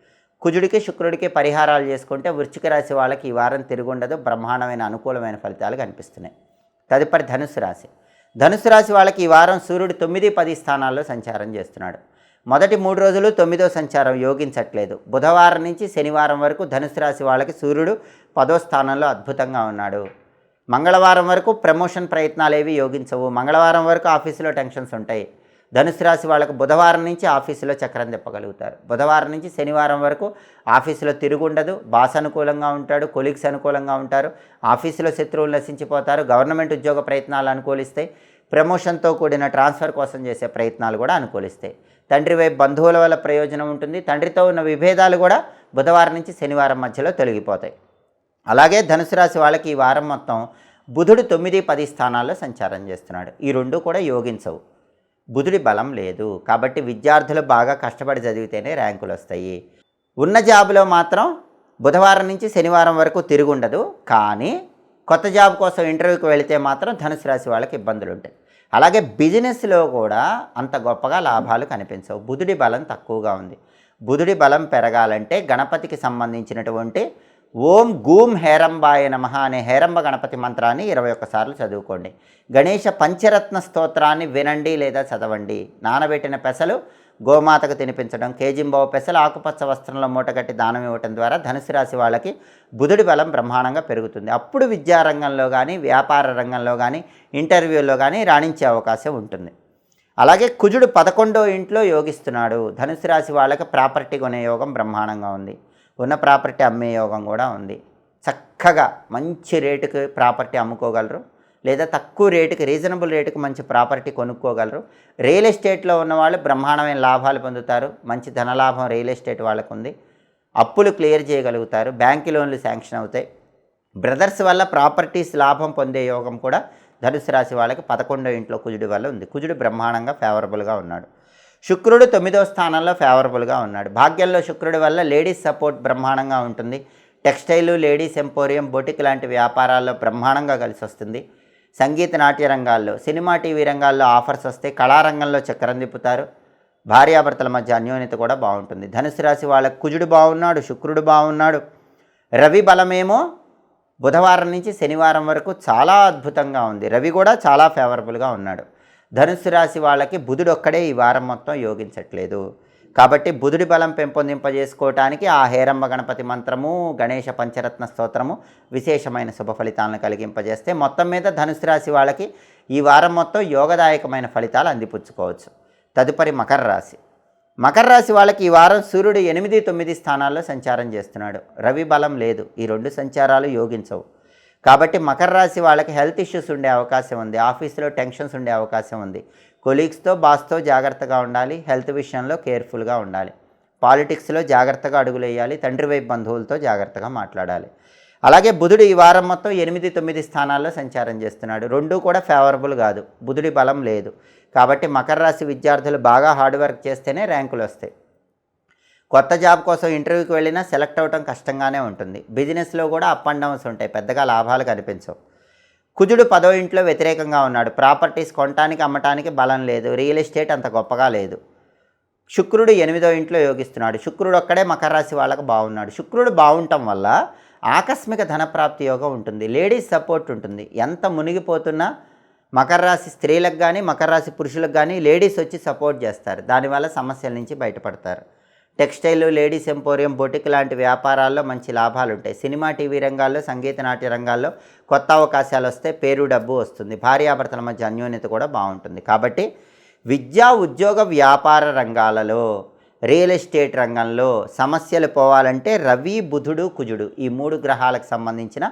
కుజుడికి శుక్రుడికి పరిహారాలు చేసుకుంటే వృశ్చిక రాశి వాళ్ళకి ఈ వారం తిరుగుండదు, బ్రహ్మాండమైన అనుకూలమైన ఫలితాలు కనిపిస్తున్నాయి. తదుపరి ధనుసు రాశి. ధనుసు రాశి వాళ్ళకి ఈ వారం సూర్యుడు 9, 10 స్థానాల్లో సంచారం చేస్తున్నాడు. మొదటి 3 రోజులు 9వ సంచారం యోగించట్లేదు. బుధవారం నుంచి శనివారం వరకు ధనుసు రాశి వాళ్ళకి సూర్యుడు 10వ స్థానంలో అద్భుతంగా ఉన్నాడు. మంగళవారం వరకు ప్రమోషన్ ప్రయత్నాలు ఏవి యోగించవు. మంగళవారం వరకు ఆఫీసులో టెన్షన్స్ ఉంటాయి. ధనుసు రాశి వాళ్ళకు బుధవారం నుంచి ఆఫీసులో చక్రం తిప్పగలుగుతారు. బుధవారం నుంచి శనివారం వరకు ఆఫీసులో తిరుగుండదు. బాస్ అనుకూలంగా ఉంటాడు, కొలీగ్స్ అనుకూలంగా ఉంటారు, ఆఫీసులో శత్రువులు నశించిపోతారు, గవర్నమెంట్ ఉద్యోగ ప్రయత్నాలు అనుకూలిస్తాయి, ప్రమోషన్తో కూడిన ట్రాన్స్ఫర్ కోసం చేసే ప్రయత్నాలు కూడా అనుకూలిస్తాయి. తండ్రి వైపు బంధువుల వల్ల ప్రయోజనం ఉంటుంది. తండ్రితో ఉన్న విభేదాలు కూడా బుధవారం నుంచి శనివారం మధ్యలో తొలగిపోతాయి. అలాగే ధనుసు రాశి వాళ్ళకి ఈ వారం మొత్తం బుధుడు 9, 10 స్థానాల్లో సంచారం చేస్తున్నాడు. ఈ రెండు కూడా యోగించవు. బుధుడి బలం లేదు కాబట్టి విద్యార్థులు బాగా కష్టపడి చదివితేనే ర్యాంకులు వస్తాయి. ఉన్న జాబులో మాత్రం బుధవారం నుంచి శనివారం వరకు తిరుగుండదు. కానీ కొత్త జాబ్ కోసం ఇంటర్వ్యూకి వెళితే మాత్రం ధనుసు రాశి వాళ్ళకి ఇబ్బందులు ఉంటాయి. అలాగే బిజినెస్లో కూడా అంత గొప్పగా లాభాలు కనిపించవు. బుధుడి బలం తక్కువగా ఉంది. బుధుడి బలం పెరగాలంటే గణపతికి సంబంధించినటువంటి ఓం గూం హేరంబాయ నమః అనే హేరంబ గణపతి మంత్రాన్ని 21 సార్లు చదువుకోండి. గణేష పంచరత్న స్తోత్రాన్ని వినండి లేదా చదవండి. నానబెట్టిన పెసలు గోమాతకు తినిపించడం, కేజింబావు పెసలు ఆకుపచ్చ వస్త్రంలో మూటగట్టి దానం ఇవ్వటం ద్వారా ధనుసు రాశి వాళ్ళకి బుధుడి బలం బ్రహ్మాండంగా పెరుగుతుంది. అప్పుడు విద్యారంగంలో కానీ, వ్యాపార రంగంలో కానీ, ఇంటర్వ్యూల్లో కానీ రాణించే అవకాశం ఉంటుంది. అలాగే కుజుడు 11వ ఇంట్లో యోగిస్తున్నాడు. ధనుసు రాశి వాళ్ళకి ప్రాపర్టీ కొనే యోగం బ్రహ్మాండంగా ఉంది. ఉన్న ప్రాపర్టీ అమ్మే యోగం కూడా ఉంది. చక్కగా మంచి రేటుకి ప్రాపర్టీ అమ్ముకోగలరు, లేదా తక్కువ రేటుకి, రీజనబుల్ రేటుకి మంచి ప్రాపర్టీ కొనుక్కోగలరు. రియల్ ఎస్టేట్లో ఉన్నవాళ్ళు బ్రహ్మాండమైన లాభాలు పొందుతారు. మంచి ధనలాభం రియల్ ఎస్టేట్ వాళ్ళకు ఉంది. అప్పులు క్లియర్ చేయగలుగుతారు. బ్యాంకు లోన్లు శాంక్షన్ అవుతాయి. బ్రదర్స్ వల్ల ప్రాపర్టీస్ లాభం పొందే యోగం కూడా ధనుసు రాశి వాళ్ళకి 11వ ఇంట్లో కుజుడి వల్ల ఉంది. కుజుడు బ్రహ్మాండంగా ఫేవరబుల్గా ఉన్నాడు. శుక్రుడు 9వ స్థానంలో ఫేవరబుల్గా ఉన్నాడు. భాగ్యంలో శుక్రుడి వల్ల లేడీస్ సపోర్ట్ బ్రహ్మాండంగా ఉంటుంది. టెక్స్టైలు, లేడీస్ ఎంపోరియం, బొటిక్ లాంటి వ్యాపారాల్లో బ్రహ్మాండంగా కలిసి వస్తుంది. సంగీత నాట్య రంగాల్లో, సినిమా టీవీ రంగాల్లో ఆఫర్స్ వస్తే కళారంగంలో చక్రం తిప్పుతారు. భార్యాభర్తల మధ్య అన్యోన్యత కూడా బాగుంటుంది. ధనుసు రాశి వాళ్ళకు కుజుడు బాగున్నాడు, శుక్రుడు బాగున్నాడు. రవి బలమేమో బుధవారం నుంచి శనివారం వరకు చాలా అద్భుతంగా ఉంది. రవి కూడా చాలా ఫేవరబుల్గా ఉన్నాడు. ధనుసు రాశి వాళ్ళకి బుధుడు ఒక్కడే ఈ వారం మొత్తం యోగించట్లేదు. కాబట్టి బుధుడి బలం పెంపొందింపజేసుకోవటానికి ఆ హేరంబ గణపతి మంత్రము, గణేష పంచరత్న స్తోత్రము విశేషమైన శుభ ఫలితాలను కలిగింపజేస్తే మొత్తం మీద ధనుసు రాశి వాళ్ళకి ఈ వారం మొత్తం యోగదాయకమైన ఫలితాలు అందిపుచ్చుకోవచ్చు. తదుపరి మకర రాశి. మకర రాశి వాళ్ళకి ఈ వారం సూర్యుడు 8, 9 స్థానాల్లో సంచారం చేస్తున్నాడు. రవి బలం లేదు. ఈ 2 సంచారాలు యోగించవు. కాబట్టి మకర రాశి వాళ్ళకి హెల్త్ ఇష్యూస్ ఉండే అవకాశం ఉంది. ఆఫీసులో టెన్షన్స్ ఉండే అవకాశం ఉంది. కొలీగ్స్తో, బాస్తో జాగ్రత్తగా ఉండాలి. హెల్త్ విషయంలో కేర్ఫుల్గా ఉండాలి. పాలిటిక్స్లో జాగ్రత్తగా అడుగులు వేయాలి. తండ్రి వైపు బంధువులతో జాగ్రత్తగా మాట్లాడాలి. అలాగే బుధుడు ఈ వారం మొత్తం 8, 9 స్థానాల్లో సంచారం చేస్తున్నాడు. 2 కూడా ఫేవరబుల్ కాదు. బుధుడి బలం లేదు. కాబట్టి మకర రాశి విద్యార్థులు బాగా హార్డ్ వర్క్ చేస్తేనే ర్యాంకులు వస్తాయి. కొత్త జాబ్ కోసం ఇంటర్వ్యూకి వెళ్ళినా సెలెక్ట్ అవ్వడం కష్టంగానే ఉంటుంది. బిజినెస్లో కూడా అప్ అండ్ డౌన్స్ ఉంటాయి. పెద్దగా లాభాలు కనిపించవు. కుజుడు 10వ ఇంట్లో వ్యతిరేకంగా ఉన్నాడు. ప్రాపర్టీస్ కొనటానికి, అమ్మటానికి బలం లేదు. రియల్ ఎస్టేట్ అంత గొప్పగా లేదు. శుక్రుడు 8వ ఇంట్లో యోగిస్తున్నాడు. శుక్రుడు ఒక్కడే మకర రాశి వాళ్ళకు బాగున్నాడు. శుక్రుడు బాగుండటం వల్ల ఆకస్మిక ధనప్రాప్తి యోగం ఉంటుంది. లేడీస్ సపోర్ట్ ఉంటుంది. ఎంత మునిగిపోతున్నా మకర రాశి స్త్రీలకు కానీ, మకర రాశి పురుషులకు కానీ లేడీస్ వచ్చి సపోర్ట్ చేస్తారు. దానివల్ల సమస్యల నుంచి బయటపడతారు. టెక్స్టైల్, లేడీస్ ఎంపోరియం, బొటిక్ లాంటి వ్యాపారాల్లో మంచి లాభాలు ఉంటాయి. సినిమా, టీవీ రంగాల్లో, సంగీత నాట్య రంగాల్లో కొత్త అవకాశాలు వస్తే పేరు, డబ్బు వస్తుంది. భార్యాభర్తల మధ్య అన్యోన్యత కూడా బాగుంటుంది. కాబట్టి విద్యా, ఉద్యోగ, వ్యాపార రంగాలలో, రియల్ ఎస్టేట్ రంగంలో సమస్యలు పోవాలంటే రవి, బుధుడు, కుజుడు ఈ 3 గ్రహాలకు సంబంధించిన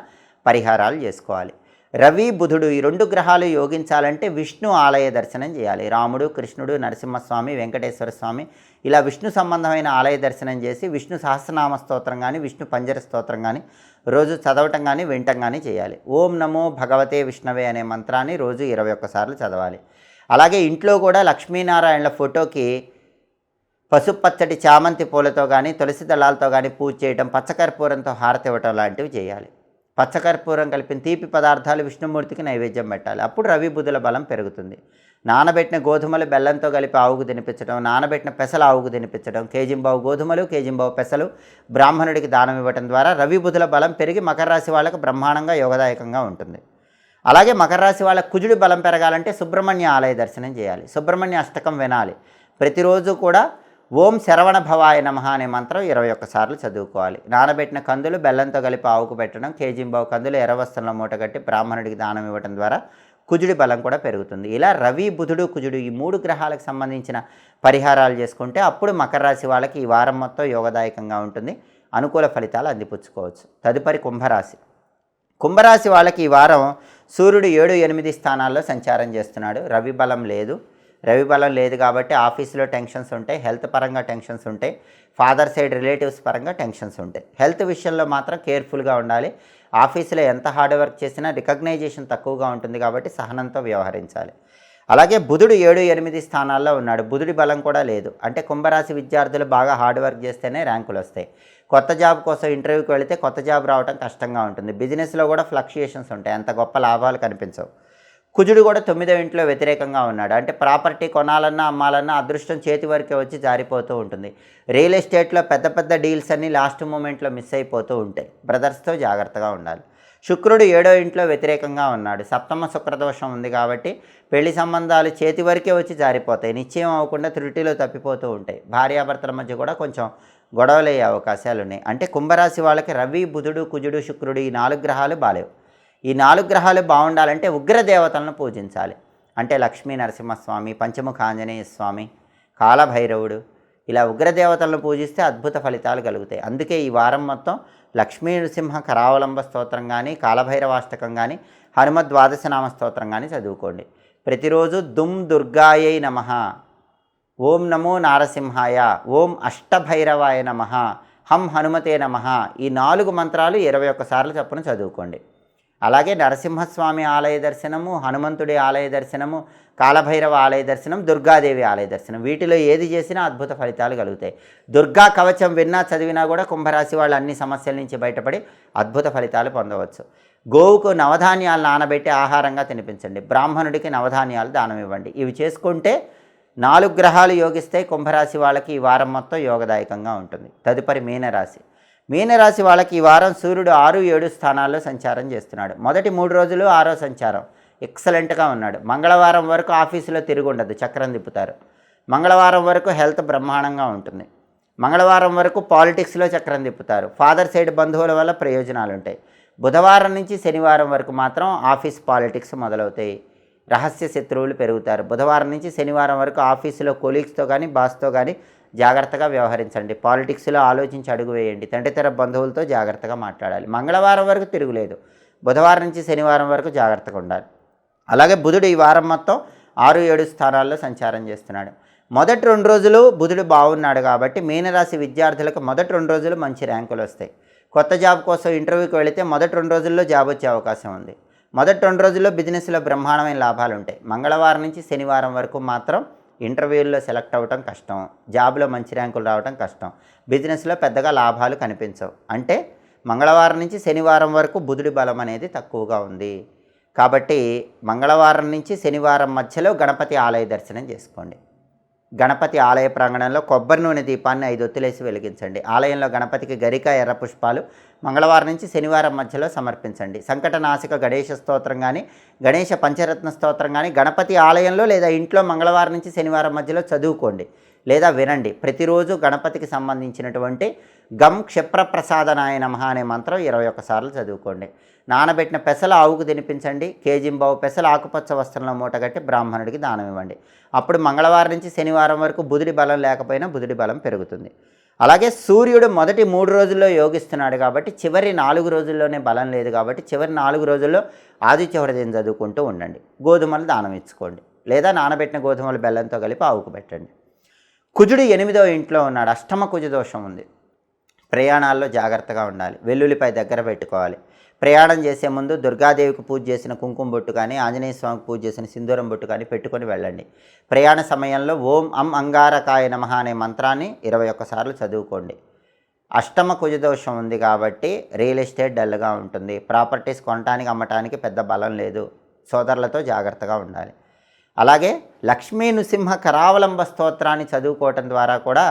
పరిహారాలు చేసుకోవాలి. రవి, బుధుడు ఈ 2 గ్రహాలు యోగించాలంటే విష్ణు ఆలయ దర్శనం చేయాలి. రాముడు, కృష్ణుడు, నరసింహస్వామి, వెంకటేశ్వర స్వామి ఇలా విష్ణు సంబంధమైన ఆలయ దర్శనం చేసి విష్ణు సహస్రనామ స్తోత్రం కానీ, విష్ణు పంజర స్తోత్రం కానీ రోజు చదవటం కానీ, వినటం కానీ చేయాలి. ఓం నమో భగవతే విష్ణవే అనే మంత్రాన్ని రోజు 21 సార్లు చదవాలి. అలాగే ఇంట్లో కూడా లక్ష్మీనారాయణల ఫోటోకి పసుపచ్చటి చామంతి పూలతో కానీ, తులసి దళాలతో కానీ పూజ చేయటం, పచ్చకర్పూరంతో హారతి ఇవ్వటం లాంటివి చేయాలి. పచ్చకర్పూరం కలిపిన తీపి పదార్థాలు విష్ణుమూర్తికి నైవేద్యం పెట్టాలి. అప్పుడు రవి, బుధుల బలం పెరుగుతుంది. నానబెట్టిన గోధుమలు బెల్లంతో కలిపి ఆవుకు తినిపించడం, నానబెట్టిన పెసలు ఆవుకు తినిపించడం, కేజింబావు గోధుమలు, కేజింబావు పెసలు బ్రాహ్మణుడికి దానం ఇవ్వడం ద్వారా రవి, బుధుల బలం పెరిగి మకర రాశి వాళ్ళకు బ్రహ్మాండంగా యోగదాయకంగా ఉంటుంది. అలాగే మకర రాశి వాళ్ళ కుజుడి బలం పెరగాలంటే సుబ్రహ్మణ్య ఆలయ దర్శనం చేయాలి. సుబ్రహ్మణ్య అష్టకం వినాలి. ప్రతిరోజు కూడా ఓం శరవణ భవాయ నమః అనే మంత్రం 21 సార్లు చదువుకోవాలి. నానబెట్టిన కందులు బెల్లంతో కలిపి ఆవుకు పెట్టడం, కేజీంబావు కందులు ఎర్రవస్త్రంలో మూటగట్టి బ్రాహ్మణుడికి దానం ఇవ్వడం ద్వారా కుజుడి బలం కూడా పెరుగుతుంది. ఇలా రవి, బుధుడు, కుజుడు ఈ 3 గ్రహాలకు సంబంధించిన పరిహారాలు చేసుకుంటే అప్పుడు మకర రాశి వాళ్ళకి ఈ వారం మొత్తం యోగదాయకంగా ఉంటుంది. అనుకూల ఫలితాలు అందిపుచ్చుకోవచ్చు. తదుపరి కుంభరాశి. కుంభరాశి వాళ్ళకి ఈ వారం సూర్యుడు 7, 8 స్థానాల్లో సంచారం చేస్తున్నాడు. రవి బలం లేదు కాబట్టి ఆఫీసులో టెన్షన్స్ ఉంటాయి. హెల్త్ పరంగా టెన్షన్స్ ఉంటాయి. ఫాదర్ సైడ్ రిలేటివ్స్ పరంగా టెన్షన్స్ ఉంటాయి. హెల్త్ విషయంలో మాత్రం కేర్ఫుల్గా ఉండాలి. ఆఫీసులో ఎంత హార్డ్ వర్క్ చేసినా రికగ్నైజేషన్ తక్కువగా ఉంటుంది కాబట్టి సహనంతో వ్యవహరించాలి. అలాగే బుధుడు 7, 8 స్థానాల్లో ఉన్నాడు. బుధుడి బలం కూడా లేదు. అంటే కుంభరాశి విద్యార్థులు బాగా హార్డ్ వర్క్ చేస్తేనే ర్యాంకులు వస్తాయి. కొత్త జాబ్ కోసం ఇంటర్వ్యూకి వెళితే కొత్త జాబ్ రావడం కష్టంగా ఉంటుంది. బిజినెస్లో కూడా ఫ్లక్చుయేషన్స్ ఉంటాయి. అంత గొప్ప లాభాలు కనిపించవు. కుజుడు కూడా 9వ ఇంట్లో వ్యతిరేకంగా ఉన్నాడు. అంటే ప్రాపర్టీ కొనాలన్నా, అమ్మాలన్నా అదృష్టం చేతి వరకే వచ్చి జారిపోతూ ఉంటుంది. రియల్ ఎస్టేట్లో పెద్ద పెద్ద డీల్స్ అన్నీ లాస్ట్ మూమెంట్లో మిస్ అయిపోతూ ఉంటాయి. బ్రదర్స్తో జాగ్రత్తగా ఉండాలి. శుక్రుడు 7వ ఇంట్లో వ్యతిరేకంగా ఉన్నాడు. సప్తమ శుక్రదోషం ఉంది కాబట్టి పెళ్లి సంబంధాలు చేతి వరకే వచ్చి జారిపోతాయి. నిశ్చయం అవ్వకుండా త్రుటిలో తప్పిపోతూ ఉంటాయి. భార్యాభర్తల మధ్య కూడా కొంచెం గొడవలయ్యే అవకాశాలు ఉన్నాయి. అంటే కుంభరాశి వాళ్ళకి రవి, బుధుడు, కుజుడు, శుక్రుడు ఈ 4 గ్రహాలు బాలేవు. ఈ 4 గ్రహాలు బాగుండాలంటే ఉగ్రదేవతలను పూజించాలి. అంటే లక్ష్మీ నరసింహస్వామి, పంచముఖ ఆంజనేయ స్వామి, కాలభైరవుడు ఇలా ఉగ్రదేవతలను పూజిస్తే అద్భుత ఫలితాలు కలుగుతాయి. అందుకే ఈ వారం మొత్తం లక్ష్మీ నరసింహ కరావలంబ స్తోత్రం కానీ, కాలభైరవాష్టకం కానీ, హనుమద్ ద్వాదశనామ స్తోత్రం కానీ చదువుకోండి. ప్రతిరోజు దుమ్ దుర్గాయై నమః, ఓం నమో నారసింహాయ, ఓం అష్టభైరవాయ నమః, హం హనుమతే నమః ఈ 4 మంత్రాలు 21 సార్లు చొప్పున చదువుకోండి. అలాగే నరసింహస్వామి ఆలయ దర్శనము, హనుమంతుడి ఆలయ దర్శనము, కాలభైరవ ఆలయ దర్శనం, దుర్గాదేవి ఆలయ దర్శనం వీటిలో ఏది చేసినా అద్భుత ఫలితాలు కలుగుతాయి. దుర్గా కవచం విన్నా చదివినా కూడా కుంభరాశి వాళ్ళు అన్ని సమస్యల నుంచి బయటపడి అద్భుత ఫలితాలు పొందవచ్చు. గోవుకు నవధాన్యాలు నానబెట్టి ఆహారంగా తినిపించండి. బ్రాహ్మణుడికి నవధాన్యాలు దానం ఇవ్వండి. ఇవి చేసుకుంటే 4 గ్రహాలు యోగిస్తాయి. కుంభరాశి వాళ్ళకి ఈ వారం మొత్తం యోగదాయకంగా ఉంటుంది. తదుపరి మీనరాశి. మీనరాశి వాళ్ళకి ఈ వారం సూర్యుడు 6, 7 స్థానాల్లో సంచారం చేస్తున్నాడు. మొదటి 3 రోజులు 6వ సంచారం ఎక్సలెంట్గా ఉన్నాడు. మంగళవారం వరకు ఆఫీసులో తిరిగి ఉండదు, చక్రం తిప్పుతారు. మంగళవారం వరకు హెల్త్ బ్రహ్మాండంగా ఉంటుంది. మంగళవారం వరకు పాలిటిక్స్లో చక్రం తిప్పుతారు. ఫాదర్ సైడ్ బంధువుల వల్ల ప్రయోజనాలు ఉంటాయి. బుధవారం నుంచి శనివారం వరకు మాత్రం ఆఫీస్ పాలిటిక్స్ మొదలవుతాయి. రహస్య శత్రువులు పెరుగుతారు. బుధవారం నుంచి శనివారం వరకు ఆఫీసులో కొలీగ్స్తో కానీ బాస్తో కానీ జాగ్రత్తగా వ్యవహరించండి. పాలిటిక్స్లో ఆలోచించి అడుగు వేయండి. తండ్రితర బంధువులతో జాగ్రత్తగా మాట్లాడాలి. మంగళవారం వరకు తిరుగులేదు. బుధవారం నుంచి శనివారం వరకు జాగ్రత్తగా ఉండాలి. అలాగే బుధుడు ఈ వారం మొత్తం 6, 7 స్థానాల్లో సంచారం చేస్తున్నాడు. మొదటి 2 రోజులు బుధుడు బాగున్నాడు కాబట్టి మీనరాశి విద్యార్థులకు మొదటి 2 రోజులు మంచి ర్యాంకులు వస్తాయి. కొత్త జాబ్ కోసం ఇంటర్వ్యూకి వెళితే మొదటి 2 రోజుల్లో జాబ్ వచ్చే అవకాశం ఉంది. మొదటి 2 రోజుల్లో బిజినెస్లో బ్రహ్మాండమైన లాభాలు ఉంటాయి. మంగళవారం నుంచి శనివారం వరకు మాత్రం ఇంటర్వ్యూల్లో సెలెక్ట్ అవ్వటం కష్టం, జాబ్లో మంచి ర్యాంకులు రావడం కష్టం, బిజినెస్లో పెద్దగా లాభాలు కనిపించవు. అంటే మంగళవారం నుంచి శనివారం వరకు బుధుడి బలం అనేది తక్కువగా ఉంది. కాబట్టి మంగళవారం నుంచి శనివారం మధ్యలో గణపతి ఆలయ దర్శనం చేసుకోండి. గణపతి ఆలయ ప్రాంగణంలో కొబ్బరి నూనె దీపాన్ని 5 ఒత్తులేసి వెలిగించండి. ఆలయంలో గణపతికి గరిక, ఎర్ర పుష్పాలు మంగళవారం నుంచి శనివారం మధ్యలో సమర్పించండి. సంకటనాశక గణేష స్తోత్రం కానీ, గణేష పంచరత్న స్తోత్రం కానీ గణపతి ఆలయంలో లేదా ఇంట్లో మంగళవారం నుంచి శనివారం మధ్యలో చదువుకోండి లేదా వినండి. ప్రతిరోజు గణపతికి సంబంధించినటువంటి గం క్షిప్రప్రసాదనాయ నమః అనే మంత్రం 21 సార్లు చదువుకోండి. నానబెట్టిన పెసలు ఆవుకు తినిపించండి. కేజింబావు పెసలు ఆకుపచ్చ వస్త్రంలో మూటగట్టి బ్రాహ్మణుడికి దానం ఇవ్వండి. అప్పుడు మంగళవారం నుంచి శనివారం వరకు బుధుడి బలం లేకపోయినా బుధుడి బలం పెరుగుతుంది. అలాగే సూర్యుడు మొదటి 3 రోజుల్లో యోగిస్తున్నాడు కాబట్టి చివరి 4 రోజుల్లోనే బలం లేదు కాబట్టి చివరి 4 రోజుల్లో ఆదిత్య హృదయం చదువుకుంటూ ఉండండి. గోధుమలు దానం ఇచ్చుకోండి లేదా నానబెట్టిన గోధుమలు బెల్లంతో కలిపి ఆవుకు పెట్టండి. కుజుడు 8వ ఇంట్లో ఉన్నాడు. అష్టమ కుజ దోషం ఉంది. ప్రయాణాల్లో జాగ్రత్తగా ఉండాలి. వెల్లుల్లిపై దగ్గర పెట్టుకోవాలి. ప్రయాణం చేసే ముందు దుర్గాదేవికి పూజ చేసిన కుంకుమ బొట్టు కానీ, ఆంజనేయ స్వామికి పూజ చేసిన సింధూరం బొట్టు కానీ పెట్టుకొని వెళ్ళండి. ప్రయాణ సమయంలో ఓం అం అంగారకాయ నమః అనే మంత్రాన్ని 21 సార్లు చదువుకోండి. అష్టమ కుజదోషం ఉంది కాబట్టి రియల్ ఎస్టేట్ డల్గా ఉంటుంది. ప్రాపర్టీస్ కొనటానికి అమ్మటానికి పెద్ద బలం లేదు. సోదరులతో జాగ్రత్తగా ఉండాలి. అలాగే లక్ష్మీ నృసింహ కరావలంబ స్తోత్రాన్ని చదువుకోవటం ద్వారా కూడా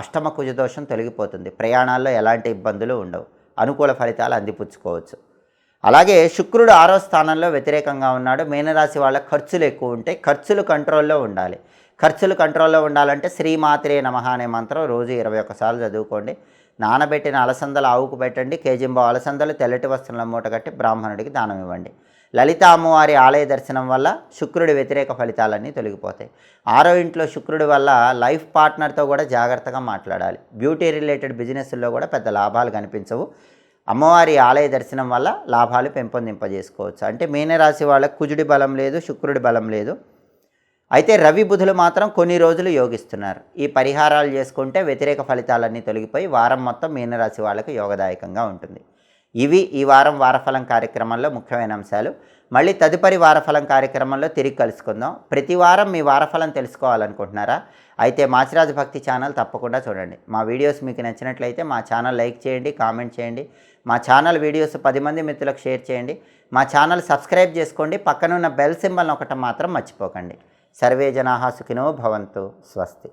అష్టమ కుజదోషం తొలగిపోతుంది. ప్రయాణాల్లో ఎలాంటి ఇబ్బందులు ఉండవు. అనుకూల ఫలితాలు అందిపుచ్చుకోవచ్చు. అలాగే శుక్రుడు 6వ స్థానంలో వ్యతిరేకంగా ఉన్నాడు. మీనరాశి వాళ్ళ ఖర్చులు ఎక్కువ ఉంటాయి. ఖర్చులు కంట్రోల్లో ఉండాలి. ఖర్చులు కంట్రోల్లో ఉండాలంటే శ్రీమాత్రే నమః అనే మంత్రం రోజు 21 సార్లు చదువుకోండి. నానబెట్టిన అలసందలు ఆవుకు పెట్టండి. కేజింబావు అలసందలు తెల్లటి వస్త్రంలో మూటగట్టి బ్రాహ్మణుడికి దానం ఇవ్వండి. లలిత అమ్మవారి ఆలయ దర్శనం వల్ల శుక్రుడి వ్యతిరేక ఫలితాలన్నీ తొలగిపోతాయి. 6వ ఇంట్లో శుక్రుడి వల్ల లైఫ్ పార్ట్నర్తో కూడా జాగ్రత్తగా మాట్లాడాలి. బ్యూటీ రిలేటెడ్ బిజినెస్ల్లో కూడా పెద్ద లాభాలు కనిపించవు. అమ్మవారి ఆలయ దర్శనం వల్ల లాభాలు పెంపొందింపజేసుకోవచ్చు. అంటే మీనరాశి వాళ్ళకు కుజుడి బలం లేదు, శుక్రుడి బలం లేదు. అయితే రవి బుధులు మాత్రం కొన్ని రోజులు యోగిస్తున్నారు. ఈ పరిహారాలు చేసుకుంటే వ్యతిరేక ఫలితాలన్నీ తొలగిపోయి వారం మొత్తం మీనరాశి వాళ్ళకు యోగదాయకంగా ఉంటుంది. ఇవి ఈ వారం వారఫలం కార్యక్రమంలో ముఖ్యమైన అంశాలు. మళ్ళీ తదుపరి వారఫలం కార్యక్రమంలో తిరిగి కలుసుకుందాం. ప్రతి వారం మీ వారఫలం తెలుసుకోవాలనుకుంటున్నారా? అయితే మాచిరాజు భక్తి ఛానల్ తప్పకుండా చూడండి. మా వీడియోస్ మీకు నచ్చినట్లయితే మా ఛానల్ లైక్ చేయండి, కామెంట్ చేయండి. మా ఛానల్ వీడియోస్ 10 మంది మిత్రులకు షేర్ చేయండి. మా ఛానల్ సబ్స్క్రైబ్ చేసుకోండి. పక్కనున్న బెల్ సింబల్ నొక్కటం మాత్రం మర్చిపోకండి. సర్వే జనాః సుఖినో భవంతు. స్వస్తి.